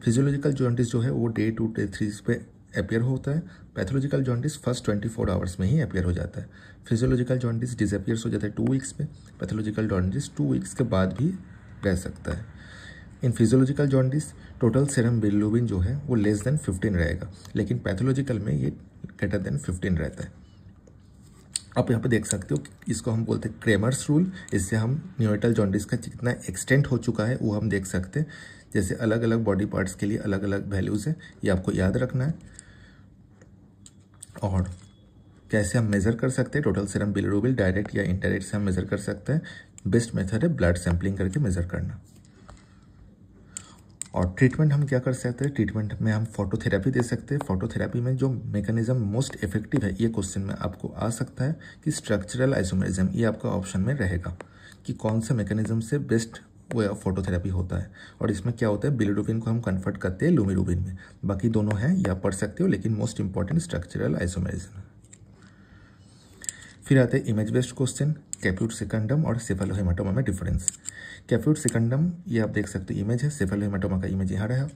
B: फिजियोलॉजिकल जॉन्डिस जो है वो Day 2 Day 3 पे अपीयर होता है। पैथोलॉजिकल जॉन्डिस फर्स्ट 24 आवर्स में ही अपीयर हो जाता है। फिजियोलॉजिकल जॉन्डिस डिसअपियर्स हो जाता है 2 वीक्स पे। पैथोलॉजिकल जॉन्डिस 2 वीक्स के बाद भी रह सकता है। इन physiological jaundice total serum bilirubin जो है वो लेस देन 15 रहेगा, लेकिन पैथोलॉजिकल में ये ग्रेटर देन 15 रहता है। आप यहाँ पे देख सकते हो, इसको हम बोलते हैं क्रेमर्स रूल। इससे हम नियोनेटल जॉन्डिस का कितना एक्सटेंट हो चुका है वो हम देख सकते हैं। जैसे अलग अलग बॉडी पार्ट्स के लिए अलग अलग वैल्यूज़ है, ये आपको याद रखना है। और कैसे हम मेज़र कर सकते हैं टोटल सीरम बिलिरुबिन, डायरेक्ट या इनडायरेक्ट से हम मेज़र कर सकते हैं। बेस्ट मेथड है ब्लड सैंपलिंग करके मेज़र करना। और ट्रीटमेंट हम क्या कर सकते हैं? ट्रीटमेंट में हम फोटोथेरेपी दे सकते हैं। फोटोथेरेपी में जो मैकेनिज्म मोस्ट इफेक्टिव है, ये क्वेश्चन में आपको आ सकता है कि स्ट्रक्चरल आइसोमेरिज्म, ये आपका ऑप्शन में रहेगा कि कौन से मैकेनिज्म से बेस्ट वे ऑफ फोटोथेरेपी होता है। और इसमें क्या होता है? बिलिरुबिन को हम कन्वर्ट करते हैं लुमिरुबिन में। बाकी दोनों हैं, ये आप पढ़ सकते हो, लेकिन मोस्ट इंपॉर्टेंट स्ट्रक्चरल आइसोमेरिज्म। फिर आते हैं इमेज बेस्ड क्वेश्चन, कैप्यूट सेकंडम और सेफेलोहेमाटोमा में डिफरेंस। कैप्यूट सेकंडम ये आप देख सकते हो इमेज है, सेफेलोहेमाटोमा का इमेज यहाँ रहा।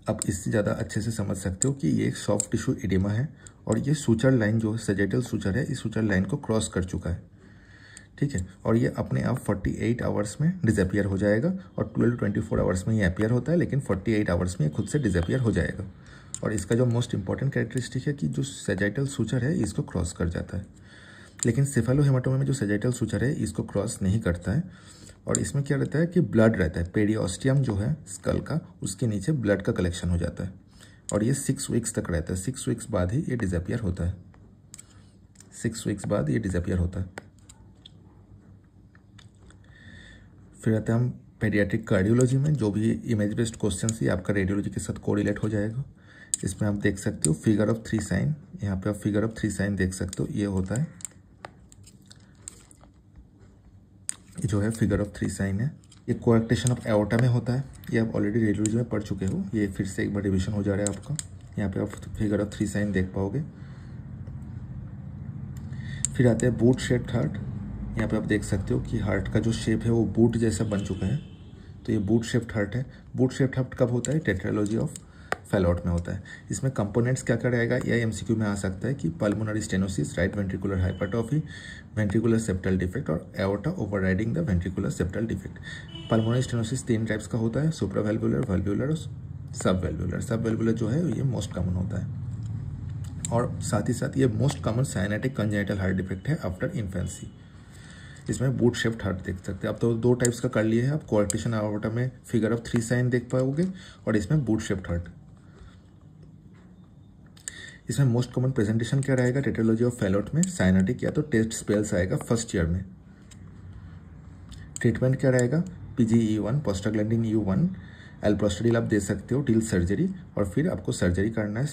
B: आप इससे ज़्यादा अच्छे से समझ सकते हो कि ये एक सॉफ्ट टिश्यू एडिमा है और ये सूचर लाइन जो सजेटल सूचर है, इस सूचर लाइन को क्रॉस कर चुका है, ठीक है। और ये अपने आप 48 आवर्स में डिसअपियर हो जाएगा और 12 to 24 आवर्स में ये अपीयर होता है, लेकिन 48 आवर्स में ये खुद से डिसअपियर हो जाएगा। और इसका जो मोस्ट इंपॉर्टेंट कैरेक्टरिस्टिक है कि जो सजेटल सूचर है इसको क्रॉस कर जाता है, लेकिन सेफेलोहेमाटोमा में जो सजेटल सूचर है इसको क्रॉस नहीं करता है। और इसमें क्या रहता है कि ब्लड रहता है, पेरियोस्टियम जो है स्कल का, उसके नीचे ब्लड का कलेक्शन हो जाता है और ये 6 वीक्स तक रहता है। 6 वीक्स बाद ही ये डिसअपियर होता है। 6 वीक्स बाद ये डिसअपियर होता है। फिर आते हैं हम पेडियाट्रिक कार्डियोलॉजी में। जो भी इमेज बेस्ड क्वेश्चन है आपका रेडियोलॉजी के साथ कोरिलेट हो जाएगा। इसमें आप देख सकते हो फिगर ऑफ 3 साइन, यहाँ पे आप फिगर ऑफ 3 साइन देख सकते हो, ये होता है, ये जो है फिगर ऑफ 3 साइन है। ये कोएक्टेशन ऑफ एओर्टा में होता है, ये आप ऑलरेडी रेडियोलॉजी में पढ़ चुके हो, ये फिर से एक बार रिविजन हो जा रहा है आपका। यहाँ पे आप फिगर ऑफ 3 साइन देख पाओगे। फिर आते हैं बूट शेप्ड हार्ट। यहाँ पे आप देख सकते हो कि हार्ट का जो शेप है वो बूट जैसा बन चुका है, तो ये बूट शेप्ड हार्ट है। बूट शेप्ड हार्ट कब होता है? टेट्रालॉजी ऑफ फैलोट में होता है। इसमें कंपोनेंट्स क्या क्या रहेगा? या एमसीक्यू में आ सकता है कि pulmonary stenosis, right ventricular hypertrophy, ventricular septal defect और aorta overriding the ventricular septal defect. Pulmonary stenosis 3 types का होता है, सुप्रावेल्वुलर, वाल्वुलर और सब वेल्वुलर। सब वेल्वुलर जो है ये मोस्ट कॉमन होता है और साथ ही साथ ये most common cyanotic congenital heart defect है आफ्टर इन्फेंसी। इसमें बूट शेप्ड हार्ट देख सकते हैं। अब तो 2 टाइप्स का कर लिए हैं आप। कोआर्क्टेशन आवर्टा में फिगर ऑफ 3 साइन देख पाओगे और इसमें बूट शेप्ड हार्ट। इसमें मोस्ट कॉमन प्रेजेंटेशन क्या रहेगा? टेट्रोलॉजी ऑफ फैलोट में साइनेटिक या तो टेस्ट स्पेल्स आएगा फर्स्ट ईयर में। ट्रीटमेंट क्या रहेगा? PGE1 प्रोस्टाग्लैंडिन U1 एल्प्रोस्टाडिल आप दे सकते हो टिल सर्जरी, और फिर आपको सर्जरी करना है।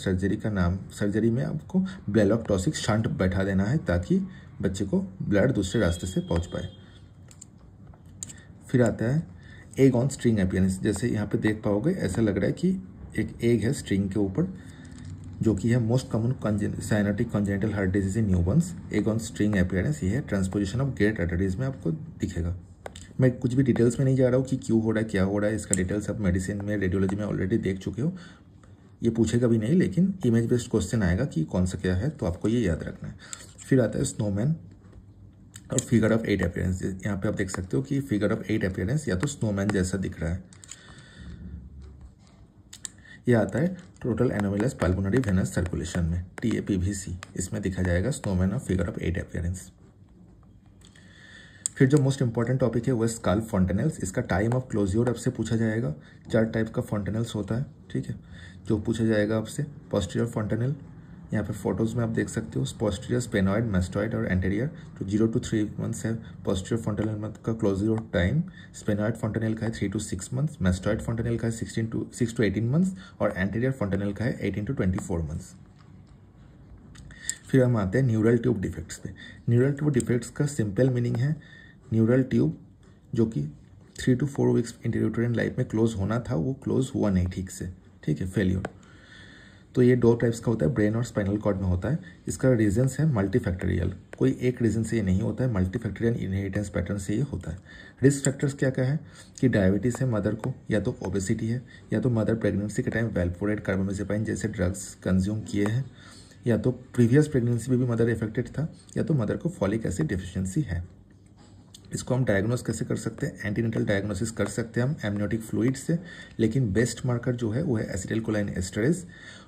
B: सर्जरी में आपको ब्लेलॉक टॉसिक शंट बैठा देना है ताकि बच्चे को ब्लड दूसरे रास्ते से पहुंच पाए। फिर आता है एग ऑन स्ट्रिंग अपीयरेंस। जैसे यहाँ पे देख पाओगे ऐसा लग रहा है कि एक एग है स्ट्रिंग के ऊपर, जो कि है most common cyanotic congenital heart disease in newborns. Egg on string appearance ये है। ट्रांसपोजिशन ऑफ ग्रेट आर्टरीज में आपको दिखेगा। मैं कुछ भी डिटेल्स में नहीं जा रहा हूँ कि क्यों हो रहा है क्या हो रहा है, इसका डिटेल्स आप मेडिसिन में रेडियोलॉजी में ऑलरेडी देख चुके हो, ये पूछेगा भी नहीं, लेकिन इमेज बेस्ड क्वेश्चन आएगा कि कौन सा क्या है, तो आपको ये याद रखना है। फिर आता है स्नोमैन और फिगर ऑफ 8 अपीयरेंस। यहाँ पे आप देख सकते हो कि फिगर ऑफ 8 अपीयरेंस या तो स्नोमैन जैसा दिख रहा है। ये आता है total anomalous pulmonary venous circulation में, TAPVC, इसमें दिखा जाएगा स्नोमैन और फिगर ऑफ 8 अपीयरेंस। फिर जो मोस्ट इंपॉर्टेंट टॉपिक है वो है स्काल्प फॉन्टेनल्स। इसका टाइम ऑफ क्लोज्योर आपसे पूछा जाएगा। 4 टाइप का फॉन्टेनल्स होता है, ठीक है, जो पूछा जाएगा आपसे। पोस्टीरियर फॉन्टेनल, यहाँ पे फोटोज में आप देख सकते हो, पोस्टीरियर स्पेनॉइड, मैस्टॉइड और एंटेरियर। तो 0 to 3 मंथ्स है पोस्टीरियर फॉन्टेनल का क्लोज्योर टाइम। स्पेनॉइड फॉन्टेनल का है 3 to 6 मंथ्स, मैस्टॉइड फॉन्टेनल का है 6 to 18 मंथ्स और एंटेरियर फॉन्टेनल का है 18 to 24 मंथ्स। फिर हम आते हैं न्यूरल ट्यूब डिफेक्ट्स पे। न्यूरल ट्यूब डिफेक्ट्स का सिंपल मीनिंग है न्यूरल ट्यूब जो कि 3 to 4 वीक्स इंट्रायूटेराइन लाइफ में क्लोज होना था, वो क्लोज हुआ नहीं ठीक से, ठीक है, फेलियर। तो ये 2 टाइप्स का होता है, ब्रेन और स्पाइनल कॉर्ड में होता है। इसका रीजंस है मल्टीफैक्टोरियल, कोई एक रीजन से ये नहीं होता है, मल्टीफैक्टोरियल इनहेरिटेंस पैटर्न से ये होता है। रिस्क फैक्टर्स क्या क्या है कि डायबिटीज़ है मदर को, या तो ओबेसिटी है, या तो मदर प्रेगनेंसी के टाइम वैल्पोरेट कार्बामेज़ेपाइन जैसे ड्रग्स कंज्यूम किए हैं, या तो प्रीवियस प्रेगनेंसी में भी मदर इफेक्टेड था, या तो मदर को फॉलिक एसिड डिफिशियंसी है। इसको हम डायग्नोस कैसे कर सकते हैं? एंटीनेटल डायग्नोसिस कर सकते हैं हम एमनियोटिक फ्लूइड से, लेकिन बेस्ट मार्कर जो है वो है एसिटिलकोलाइन एस्टरेज,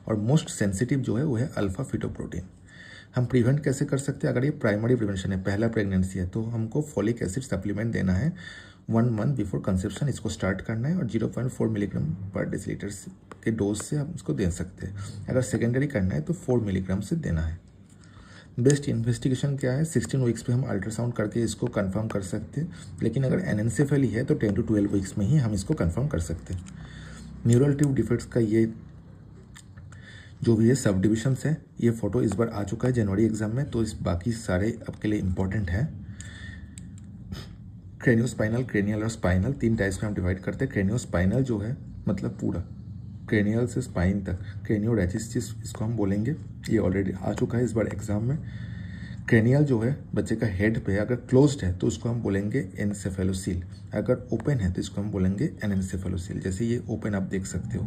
B: और मोस्ट सेंसिटिव जो है वो है अल्फा फिटोप्रोटीन। हम प्रिवेंट कैसे कर सकते हैं? अगर ये प्राइमरी प्रिवेंशन है, पहला प्रेगनेंसी है, तो हमको फॉलिक एसिड सप्लीमेंट देना है 1 month बिफोर कंसेप्शन, इसको स्टार्ट करना है, और 0.4 मिलीग्राम पर डेसीलीटर के डोज से हम इसको दे सकते हैं। अगर सेकेंडरी करना है तो 4 मिलीग्राम से देना है। बेस्ट इन्वेस्टिगेशन क्या है? 16 वीक्स पे हम अल्ट्रासाउंड करके इसको कंफर्म कर सकते हैं, लेकिन अगर एनेंसेफेली है तो 10 to 12 वीक्स में ही हम इसको कंफर्म कर सकते हैं। न्यूरल ट्यूब डिफेक्ट्स का ये जो भी है सब डिविजन्स है। ये फोटो इस बार आ चुका है जनवरी एग्जाम में, तो इस बाकी सारे आपके लिए इंपॉर्टेंट है। क्रेनियोस्पाइनल, क्रेनियल और स्पाइनल 3 टाइप्स में हम डिवाइड करते हैं। क्रेनियोस्पाइनल जो है मतलब पूरा क्रेनियल से स्पाइन तक, क्रेनियोरेचिस इसको हम बोलेंगे, ये ऑलरेडी आ चुका है इस बार एग्जाम में। क्रेनियल जो है बच्चे का हेड पे अगर क्लोज्ड है तो उसको हम बोलेंगे एनसेफेलोसील, अगर ओपन है तो इसको हम बोलेंगे एनेंसेफेलोसील। जैसे ये ओपन आप देख सकते हो,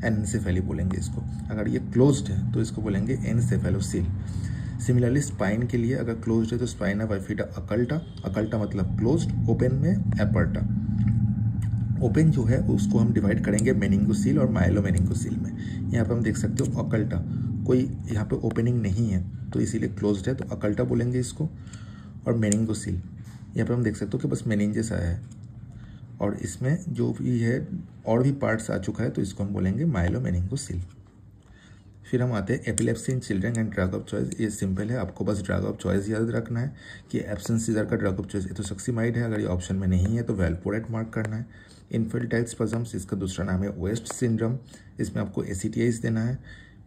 B: एनेंसेफेली बोलेंगे इसको। अगर ये क्लोज्ड है तो इसको बोलेंगे एनसेफेलोसील। सिमिलरली स्पाइन के लिए अगर क्लोज्ड है तो स्पाइना बाइफिडा अकल्टा, अकल्टा मतलब क्लोज्ड, ओपन में एपर्टा। ओपन जो है उसको हम डिवाइड करेंगे मेनिंगोसील और माइलोमेनिंगोसील में। यहाँ पे हम देख सकते हो अकल्टा, कोई यहाँ पे ओपनिंग नहीं है तो इसीलिए क्लोज्ड है, तो अकल्टा बोलेंगे इसको। और मेनिंगोसील यहाँ पे हम देख सकते हो कि बस मेनिंजेस आया है, और इसमें जो भी है और भी पार्ट्स आ चुका है तो इसको हम बोलेंगे माइलोमेनिंगोसील। फिर हम आते हैं epilepsy in children and drug of choice. ये सिंपल है, आपको बस ड्रग ऑफ चॉइस याद रखना है कि एब्सेंस सीजर का ड्रग ऑफ चॉइस एथोसक्सिमाइड है, अगर ये ऑप्शन में नहीं है तो वैल्पोरेट मार्क करना है। इन्फेंटाइल स्पज़म्स, इसका दूसरा नाम है वेस्ट सिंड्रोम, इसमें आपको ACTIs देना है,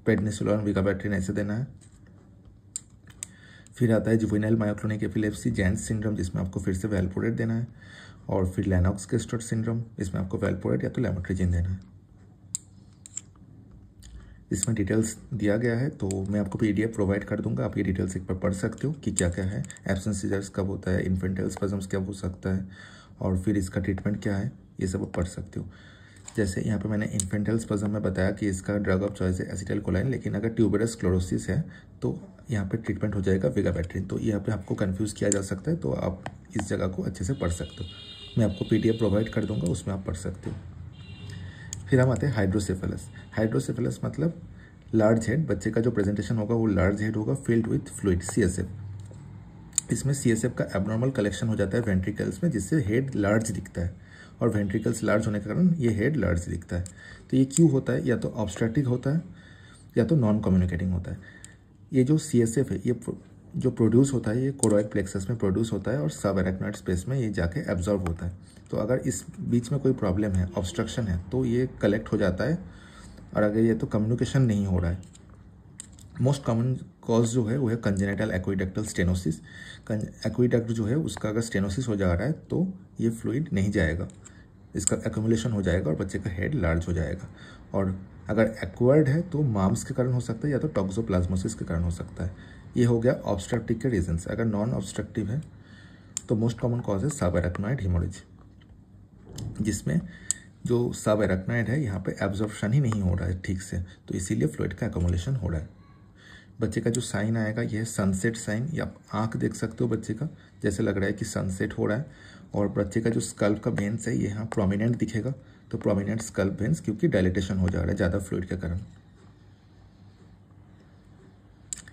B: पेडनिसोलोन विगाबैट्रिन ऐसे देना है। फिर आता है juvenile myoclonic epilepsy Jains syndrome, जिसमें आपको फिर से वैल्पोरेट देना है। और फिर लैनॉक्स-गेस्टर्ड सिंड्रोम, इसमें आपको वैल्पोरेट या तो लैमोट्रिजिन देना है। इसमें डिटेल्स दिया गया है, तो मैं आपको PDF प्रोवाइड कर दूंगा, आप ये डिटेल्स एक बार पढ़ सकते हो कि क्या क्या है, एब्सेंस सीजर्स कब होता है, इन्फेंटाइल स्पज़म्स क्या हो सकता है, और फिर इसका ट्रीटमेंट क्या है, ये सब आप पढ़ सकते हो। जैसे यहाँ पे मैंने इन्फेंटाइल स्पज़म में बताया कि इसका ड्रग ऑफ चॉइस है एसिटाइलकोलाइन, लेकिन अगर ट्यूबरस स्क्लेरोसिस है तो यहाँ पे ट्रीटमेंट हो जाएगा विगाबैट्रिन। तो यहाँ पे आपको कंफ्यूज किया जा सकता है, तो आप इस जगह को अच्छे से पढ़ सकते हो। मैं आपको PDF प्रोवाइड कर दूँगा, उसमें आप पढ़ सकते हो। फिर हम आते हैं हाइड्रोसेफेलस। हाइड्रोसेफेलस मतलब लार्ज हेड, बच्चे का जो प्रेजेंटेशन होगा वो लार्ज हेड होगा, फिल्ड विथ फ्लूइड CSF। इसमें CSF का एबनॉर्मल कलेक्शन हो जाता है वेंट्रिकल्स में, जिससे हेड लार्ज दिखता है, और वेंट्रिकल्स लार्ज होने के कारण ये हेड लार्ज दिखता है। तो ये क्यों होता है? या तो ऑब्स्ट्रक्टिव होता है या तो नॉन कम्युनिकेटिंग होता है। ये जो CSF है ये जो प्रोड्यूस होता है ये कोरोइड प्लेक्सस में प्रोड्यूस होता है और सब एराक्नॉइड स्पेस में ये जाके एब्जॉर्ब होता है। तो अगर इस बीच में कोई प्रॉब्लम है, ऑब्स्ट्रक्शन है, तो ये कलेक्ट हो जाता है, और अगर ये तो कम्युनिकेशन नहीं हो रहा है। मोस्ट कॉमन कॉज जो है वो है कंजेनिटल एक्वाइडक्टल स्टेनोसिस। एक्वाइडक्ट जो है उसका अगर स्टेनोसिस हो जा रहा है तो ये फ्लूइड नहीं जाएगा, इसका एक्यूमुलेशन हो जाएगा और बच्चे का हेड लार्ज हो जाएगा। और अगर एक्वायर्ड है तो माम्स के कारण हो सकता है या तो टॉक्सोप्लाज्मोसिस के कारण हो सकता है। ये हो गया ऑब्स्ट्रक्टिव के रीजंस। अगर नॉन ऑब्स्ट्रक्टिव है तो मोस्ट कॉमन कॉज है सब एराक्नॉइड हेमोरेज, जिसमें जो सब एराक्नॉइड है यहाँ पे एब्जॉर्प्शन ही नहीं हो रहा है ठीक से, तो इसीलिए फ्लूइड का एक्यूमुलेशन हो रहा है। बच्चे का जो साइन आएगा ये है सनसेट साइन, या आँख देख सकते हो बच्चे का, जैसे लग रहा है कि सनसेट हो रहा है। और बच्चे का जो स्कल्प का वेन्स है ये यहाँ प्रोमिनेंट दिखेगा, तो प्रोमिनेंट स्कल्प वेन्स, क्योंकि डायलिटेशन हो जा रहा है ज़्यादा फ्लूइड के कारण।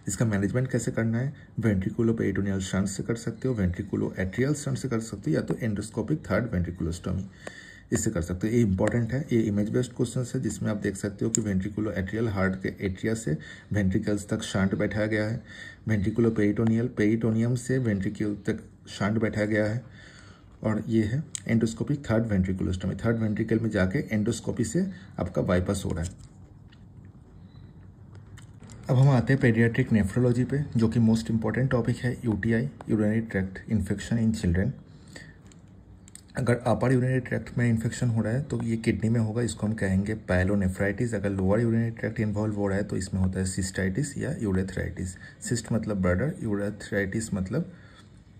B: इसका मैनेजमेंट कैसे करना है? वेंट्रिकुलो पेरिटोनियल शंट से कर सकते हो, वेंट्रिकुलो एट्रियल शंट से कर सकते हो, या तो एंडोस्कोपिक थर्ड वेंट्रिकुलोस्टोमी इससे कर सकते हो। ये इंपॉर्टेंट है, ये इमेज बेस्ड क्वेश्चन है, जिसमें आप देख सकते हो कि वेंट्रिकुलो एट्रियल हार्ट के एट्रिया से वेंट्रिकल्स तक शंट बैठाया गया है, वेंट्रिकुलो पेरिटोनियल पेरिटोनियम से वेंट्रिक्यूल तक शंट बैठाया गया है, और ये है एंडोस्कोपिक थर्ड वेंट्रिकुलोस्टोमी। थर्ड वेंट्रिकल में जाके एंडोस्कोपी से आपका बाईपास हो रहा है। अब हम आते हैं पेडियाट्रिक नेफ्रोलॉजी पे, जो कि मोस्ट इंपॉर्टेंट टॉपिक है, UTI urinary tract infection in children. अगर अपर यूरिनरी ट्रैक्ट में इन्फेक्शन हो रहा है तो ये किडनी में होगा, इसको हम कहेंगे पायलोनेफ्राइटिस। अगर लोअर यूरिनरी ट्रैक्ट इन्वॉल्व हो रहा है तो इसमें होता है सिस्टाइटिस या यूरेथ्राइटिस। सिस्ट मतलब ब्लडर, यूरेथ्राइटिस मतलब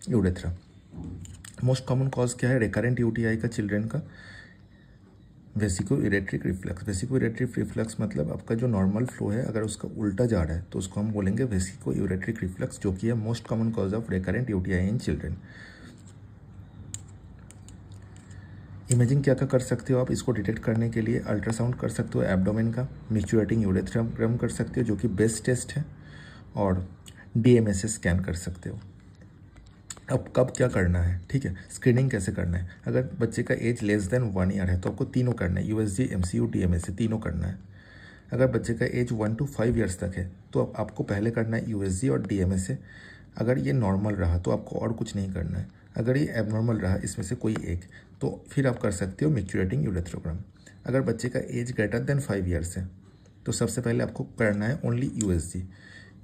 B: यूरेथ्रा। मोस्ट कॉमन कॉज क्या है रिकरेंट UTI का चिल्ड्रेन का? Vesico ureteric reflux. Vesico ureteric reflux मतलब आपका जो नॉर्मल फ्लो है अगर उसका उल्टा जा रहा है तो उसको हम बोलेंगे वेसिको यूरेट्रिक रिफ्लक्स, जो कि है most common cause of recurrent UTI in children. Imaging क्या क्या कर सकते हो आप इसको डिटेक्ट करने के लिए? अल्ट्रासाउंड कर सकते हो एब्डोमेन का, मिक्चुरेटिंग यूरेथ्रोग्राम कर सकते हो जो कि बेस्ट टेस्ट है, और DMSA स्कैन कर सकते हो। अब कब क्या करना है, ठीक है, स्क्रीनिंग कैसे करना है? अगर बच्चे का एज लेस देन 1 ईयर है तो आपको तीनों करना है, USG, MCU, DMSA तीनों करना है। अगर बच्चे का एज 1 to 5 ईयर्स तक है तो आपको पहले करना है USG और DMSA। अगर ये नॉर्मल रहा तो आपको और कुछ नहीं करना है। अगर ये एबनॉर्मल रहा इसमें से कोई एक, तो फिर आप कर सकते हो मिक्चुरेटिंग यूरेथ्रोग्राम। अगर बच्चे का एज ग्रेटर देन 5 ईयर्स है तो सबसे पहले आपको करना है ओनली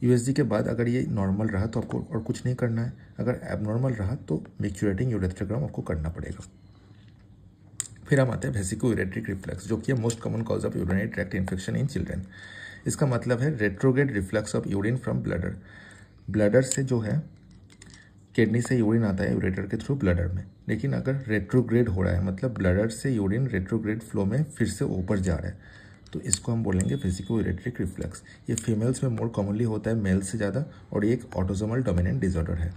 B: USG के बाद अगर ये नॉर्मल रहा तो आपको और कुछ नहीं करना है। अगर एबनॉर्मल रहा तो मिक्चुरेटिंग यूरेथ्रोग्राम आपको करना पड़ेगा। फिर हम आते हैं वेसिको यूरेट्रिक रिफ्लक्स, जो कि है most common cause of urinary tract infection in children. इसका मतलब है retrograde reflux of urine from bladder. Bladder से जो है किडनी से यूरिन आता है यूरेटर के थ्रू ब्लडर में, लेकिन अगर रेट्रोग्रेड हो रहा है मतलब ब्लडर से यूरिन रेट्रोग्रेड फ्लो में फिर से ऊपर जा रहा है तो इसको हम बोलेंगे वेसिको यूरेट्रिक रिफ्लक्स। ये फीमेल्स में मोर कॉमनली होता है मेल से ज़्यादा, और ये एक ऑटोसोमल डोमिनेंट डिसऑर्डर है।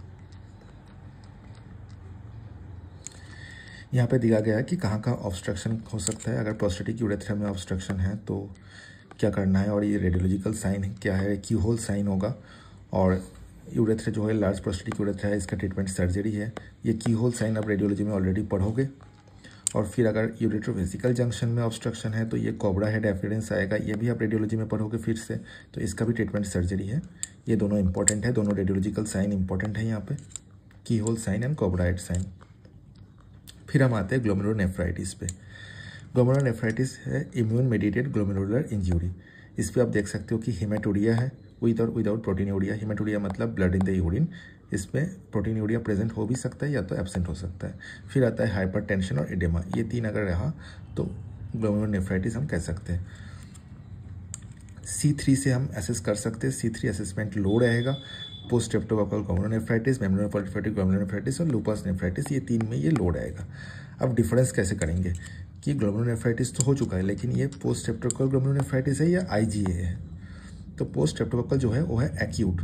B: यहाँ पे दिया गया है कि कहाँ कहाँ ऑब्स्ट्रक्शन हो सकता है। अगर प्रोस्टेटिक यूरेथ्रा में ऑब्स्ट्रक्शन है तो क्या करना है, और ये रेडियोलॉजिकल साइन क्या है, की होल साइन होगा। और यूरेथ्रा जो है लार्ज प्रोस्टेटिक यूरेथ्रा है, इसका ट्रीटमेंट सर्जरी है। ये की होल साइन आप रेडियोलॉजी में ऑलरेडी पढ़ोगे। और फिर अगर यूरेट्रोवेसिकल जंक्शन में ऑब्स्ट्रक्शन है तो ये कोबरा हेड एफिडेंस आएगा, ये भी आप रेडियोलॉजी में पढ़ोगे फिर से, तो इसका भी ट्रीटमेंट सर्जरी है। ये दोनों इंपॉर्टेंट है, दोनों रेडियोलॉजिकल साइन इंपॉर्टेंट है यहाँ पे, keyhole sign and cobra head sign. फिर हम आते हैं ग्लोमेरुलोनेफ्राइटिस पे। ग्लोमेरुलोनेफ्राइटिस है इम्यून मेडिएटेड ग्लोमेरुलर इंजरी। इस पर आप देख सकते हो कि हेमाटोरिया है विद और विदाउट प्रोटीनूरिया। हेमाटोरिया मतलब ब्लड इन द यूरिन, इसमें प्रोटीनूरिया प्रेजेंट हो भी सकता है या तो एब्सेंट हो सकता है। फिर आता है हाइपरटेंशन और एडेमा, ये तीन अगर रहा तो ग्लोमेरुलोनेफ्राइटिस हम कह सकते हैं। C3 से हम असेस कर सकते हैं, C3 असेसमेंट लो रहेगा। पोस्ट स्ट्रेप्टोकोकल ग्लोमेरुलोनेफ्राइटिस, मेम्ब्रेनोपॉलिफेटिक ग्लोमेरुलोनेफ्राइटिस और लूपस नेफ्राइटिस, ये तीन में ये लो रहेगा। अब डिफरेंस कैसे करेंगे कि ग्लोमेरुलोनेफ्राइटिस तो हो चुका है लेकिन ये पोस्ट स्ट्रेप्टोकोकल ग्लोमेरुलोनेफ्राइटिस है या IgA है। तो पोस्ट स्ट्रेप्टोकोकल जो है वो है एक्यूट,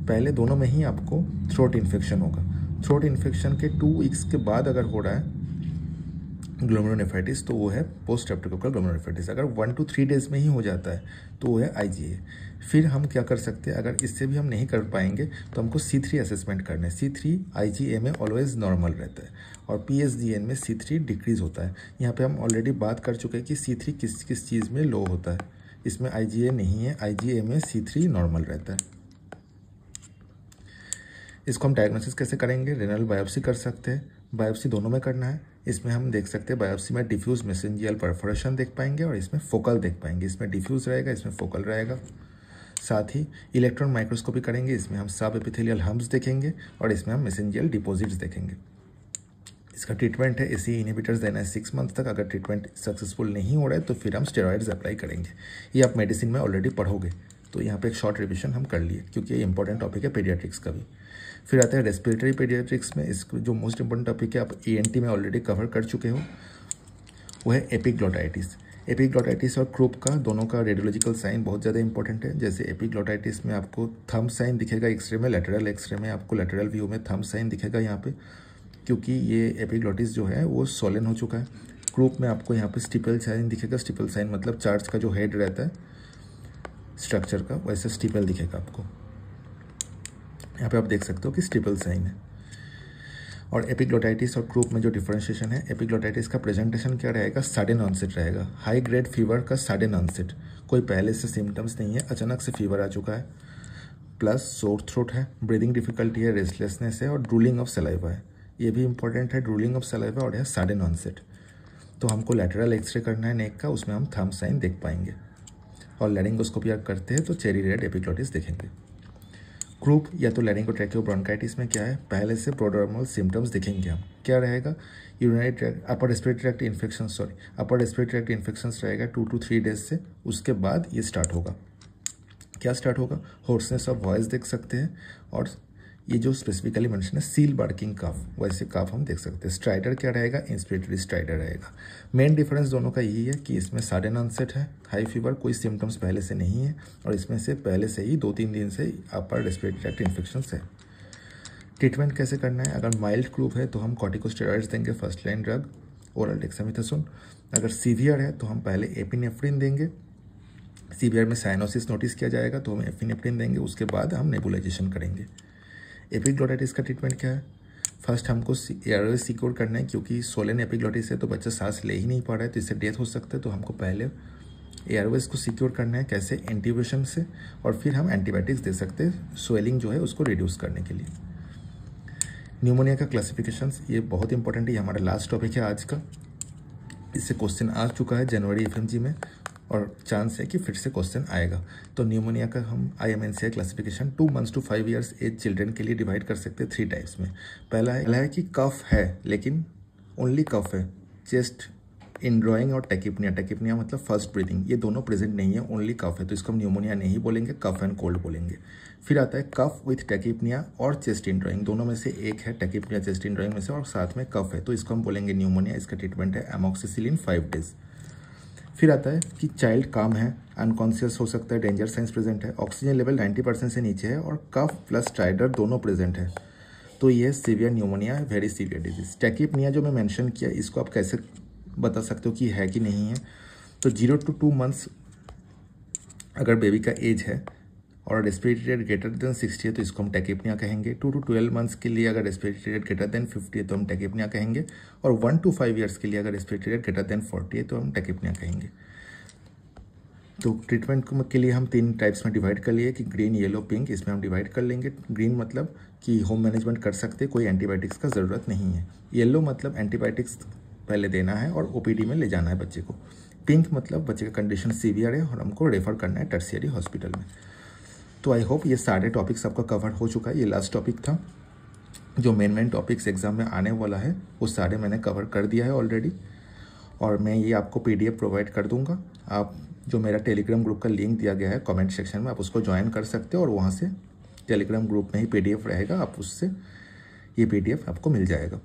B: पहले दोनों में ही आपको थ्रोट इन्फेक्शन होगा। थ्रोट इन्फेक्शन के 2 वीक्स के बाद अगर हो रहा है ग्लोमेरुलोनेफ्राइटिस, तो वो है पोस्ट स्ट्रेप्टोकोकल ग्लोमेरुलोनेफ्राइटिस। अगर 1 to 3 डेज में ही हो जाता है तो वो है IgA। फिर हम क्या कर सकते हैं, अगर इससे भी हम नहीं कर पाएंगे तो हमको C3 असेसमेंट करना है। C3 IgA में ऑलवेज नॉर्मल रहता है और PSGN में C3 डिक्रीज होता है। यहाँ पे हम ऑलरेडी बात कर चुके हैं कि C3 किस किस चीज़ में लो होता है, इसमें IgA नहीं है, IgA में C3 नॉर्मल रहता है। इसको हम डायग्नोसिस कैसे करेंगे, रेनल बायोप्सी कर सकते हैं, बायोप्सी दोनों में करना है। इसमें हम देख सकते हैं बायोप्सी में डिफ्यूज मेसेंजियल परफोरेशन देख पाएंगे और इसमें फोकल देख पाएंगे। इसमें डिफ्यूज रहेगा, इसमें फोकल रहेगा। साथ ही इलेक्ट्रॉन माइक्रोस्कोपी करेंगे, इसमें हम सब एपिथेलियल हम्प्स देखेंगे और इसमें हम मेसेंजियल डिपॉजिट्स देखेंगे। इसका ट्रीटमेंट है एसी इनहिबिटर्स देना है 6 मंथ तक। अगर ट्रीटमेंट सक्सेसफुल नहीं हो रहा है तो फिर हम स्टेरॉइड्स अप्लाई करेंगे। ये आप मेडिसिन में ऑलरेडी पढ़ोगे, तो यहाँ पे एक शॉर्ट रिविजन हम कर लिए क्योंकि ये इंपॉर्टेंट टॉपिक है पीडियाट्रिक्स का भी। फिर आता है रेस्पिरेटरी पीडियाट्रिक्स में, इसको जो मोस्ट इंपॉर्टेंट टॉपिक है आप ENT में ऑलरेडी कवर कर चुके हो, वो है एपिग्लोटाइटिस। एपिग्लोटाइटिस और क्रूप का दोनों का रेडियोलॉजिकल साइन बहुत ज़्यादा इंपॉर्टेंट है। जैसे एपिग्लोटाइटिस में आपको थंब साइन दिखेगा एक्सरे में, लेटरल एक्सरे में आपको लेटरल व्यू में थंब साइन दिखेगा यहाँ पे, क्योंकि ये एपिग्लोटिस जो है वो सोलन हो चुका है। क्रूप में आपको यहाँ पे स्टिपल साइन दिखेगा। स्टिपल साइन मतलब चार्ज का जो हेड रहता है स्ट्रक्चर का, वैसे स्टिपल दिखेगा आपको। यहाँ पे आप देख सकते हो कि स्टिपल साइन है। और एपिग्लोटाइटिस और क्रूप में जो डिफरेंशिएशन है, एपिग्लोटाइटिस का प्रेजेंटेशन क्या रहेगा, सडन ऑनसेट रहेगा। हाई ग्रेड फीवर का सडन ऑनसेट, कोई पहले से सिम्टम्स नहीं है, अचानक से फीवर आ चुका है, प्लस सोर थ्रोट है, ब्रीदिंग डिफिकल्टी है, रेस्टलेसनेस है और ड्रूलिंग ऑफ सलाइवा है। ये भी इंपॉर्टेंट है, ड्रूलिंग ऑफ सलाइवा और है सडन ऑनसेट। तो हमको लैटरल एक्सरे करना है नेक का, उसमें हम थंब साइन देख पाएंगे। और लैरिंगोस्कोपी अगर करते हैं तो चेरी रेड एपिग्लोटिस देखेंगे। क्रूप या तो लैरिंगोट्रैकियोब्रोंकाइटिस में क्या है, पहले से प्रोड्रोमल सिम्टम्स दिखेंगे हम। क्या रहेगा, urinary tract, upper respiratory tract infection, upper respiratory tract infections रहेगा 2 to 3 डेज से। उसके बाद ये स्टार्ट होगा। क्या स्टार्ट होगा, होर्सनेस ऑफ वॉइस देख सकते हैं और ये जो स्पेसिफिकली मेंशन है सील बार्किंग काफ, वैसे काफ हम देख सकते हैं। स्ट्राइडर क्या रहेगा, इंस्पिरेटरी स्ट्राइडर रहेगा। मेन डिफरेंस दोनों का यही है कि इसमें सडन ऑनसेट है, हाई फीवर, कोई सिम्टम्स पहले से नहीं है और इसमें से पहले से ही 2-3 दिन से अपर रेस्पिरेटरी ट्रैक्ट इन्फेक्शंस है। ट्रीटमेंट कैसे करना है, अगर माइल्ड क्रूप है तो हम कॉर्टिकोस्टेरॉइड्स देंगे, first line drug oral dexamethasone. अगर सीवियर है तो हम पहले एपिनेफ्रिन देंगे। सीवियर में साइनोसिस नोटिस किया जाएगा तो हम एपिनेफ्रिन देंगे, उसके बाद हम नेबुलाइजेशन करेंगे। एपिग्लोटाइटिस का ट्रीटमेंट क्या है, फर्स्ट हमको एयरवे सिक्योर करना है, क्योंकि सोलन एपिग्लोटिस है तो बच्चा सांस ले ही नहीं पा रहा है तो इससे डेथ हो सकता है। तो हमको पहले एयरवेज को सिक्योर करना है, कैसे, इंट्यूबेशन से, और फिर हम एंटीबायोटिक्स दे सकते हैं स्वेलिंग जो है उसको रिड्यूस करने के लिए। न्यूमोनिया का क्लासिफिकेशंस, ये बहुत इंपॉर्टेंट है, ये हमारा लास्ट टॉपिक है आज का। इससे क्वेश्चन आ चुका है जनवरी FMG में और चांस है कि फिर से क्वेश्चन आएगा। तो न्यूमोनिया का हम IMNCI classification 2 months to 5 years age children के लिए डिवाइड कर सकते हैं 3 टाइप्स में। पहला है कि कफ है लेकिन ओनली कफ है, चेस्ट इनड्रॉइंग और टेकिपनिया, टेकिपनिया मतलब फर्स्ट ब्रीदिंग, ये दोनों प्रेजेंट नहीं है, ओनली कफ है, तो इसको हम न्यूमोनिया नहीं बोलेंगे, कफ एंड कोल्ड बोलेंगे। फिर आता है कफ विथ टेकिपनिया और चेस्ट इनड्रॉइंग, दोनों में से एक है टेकिपनिया चेस्ट इनड्रॉइंग में से और साथ में कफ है, तो इसको हम बोलेंगे न्यूमोनिया। इसका ट्रीटमेंट है एमॉक्सिसिलिन 5 days। फिर आता है कि चाइल्ड काम है, अनकॉन्शियस हो सकता है, डेंजर साइंस प्रेजेंट है, ऑक्सीजन लेवल 90% से नीचे है और कफ प्लस स्ट्राइडर दोनों प्रेजेंट है, तो ये सीवियर न्यूमोनिया है, वेरी सीवियर डिजीज। टेकिपनिया जो मैं मेंशन किया, इसको आप कैसे बता सकते हो कि है कि नहीं है, तो 0 to 2 months अगर बेबी का एज है और रेस्पिरेटरी रेट ग्रेटर देन 60 है तो इसको हम टेकिपनिया कहेंगे। 2 to 12 months के लिए अगर रेस्पिरेटरी रेट ग्रेटर देन 50 है तो हम टेकिपनिया कहेंगे, और 1 to 5 years के लिए अगर रेस्पिरेटरी रेट ग्रेटर देन 40 है तो हम टेकिपनिया कहेंगे। तो ट्रीटमेंट के लिए हम 3 टाइप्स में डिवाइड कर लिए कि ग्रीन, येलो, पिंक, इसमें हम डिवाइड कर लेंगे। ग्रीन मतलब कि होम मैनेजमेंट कर सकते, कोई एंटीबायोटिक्स का ज़रूरत नहीं है। येलो मतलब एंटीबायोटिक्स पहले देना है और OPD में ले जाना है बच्चे को। पिंक मतलब बच्चे का कंडीशन सीवियर है और हमको रेफर करना है टर्शियरी हॉस्पिटल में। तो आई होप ये सारे टॉपिक्स आपका कवर हो चुका है। ये लास्ट टॉपिक था, जो मेन टॉपिक्स एग्जाम में आने वाला है वो सारे मैंने कवर कर दिया है ऑलरेडी, और मैं ये आपको PDF प्रोवाइड कर दूंगा। आप जो मेरा टेलीग्राम ग्रुप का लिंक दिया गया है कमेंट सेक्शन में, आप उसको ज्वाइन कर सकते हो और वहाँ से टेलीग्राम ग्रुप में ही PDF रहेगा, आप उससे ये PDF आपको मिल जाएगा।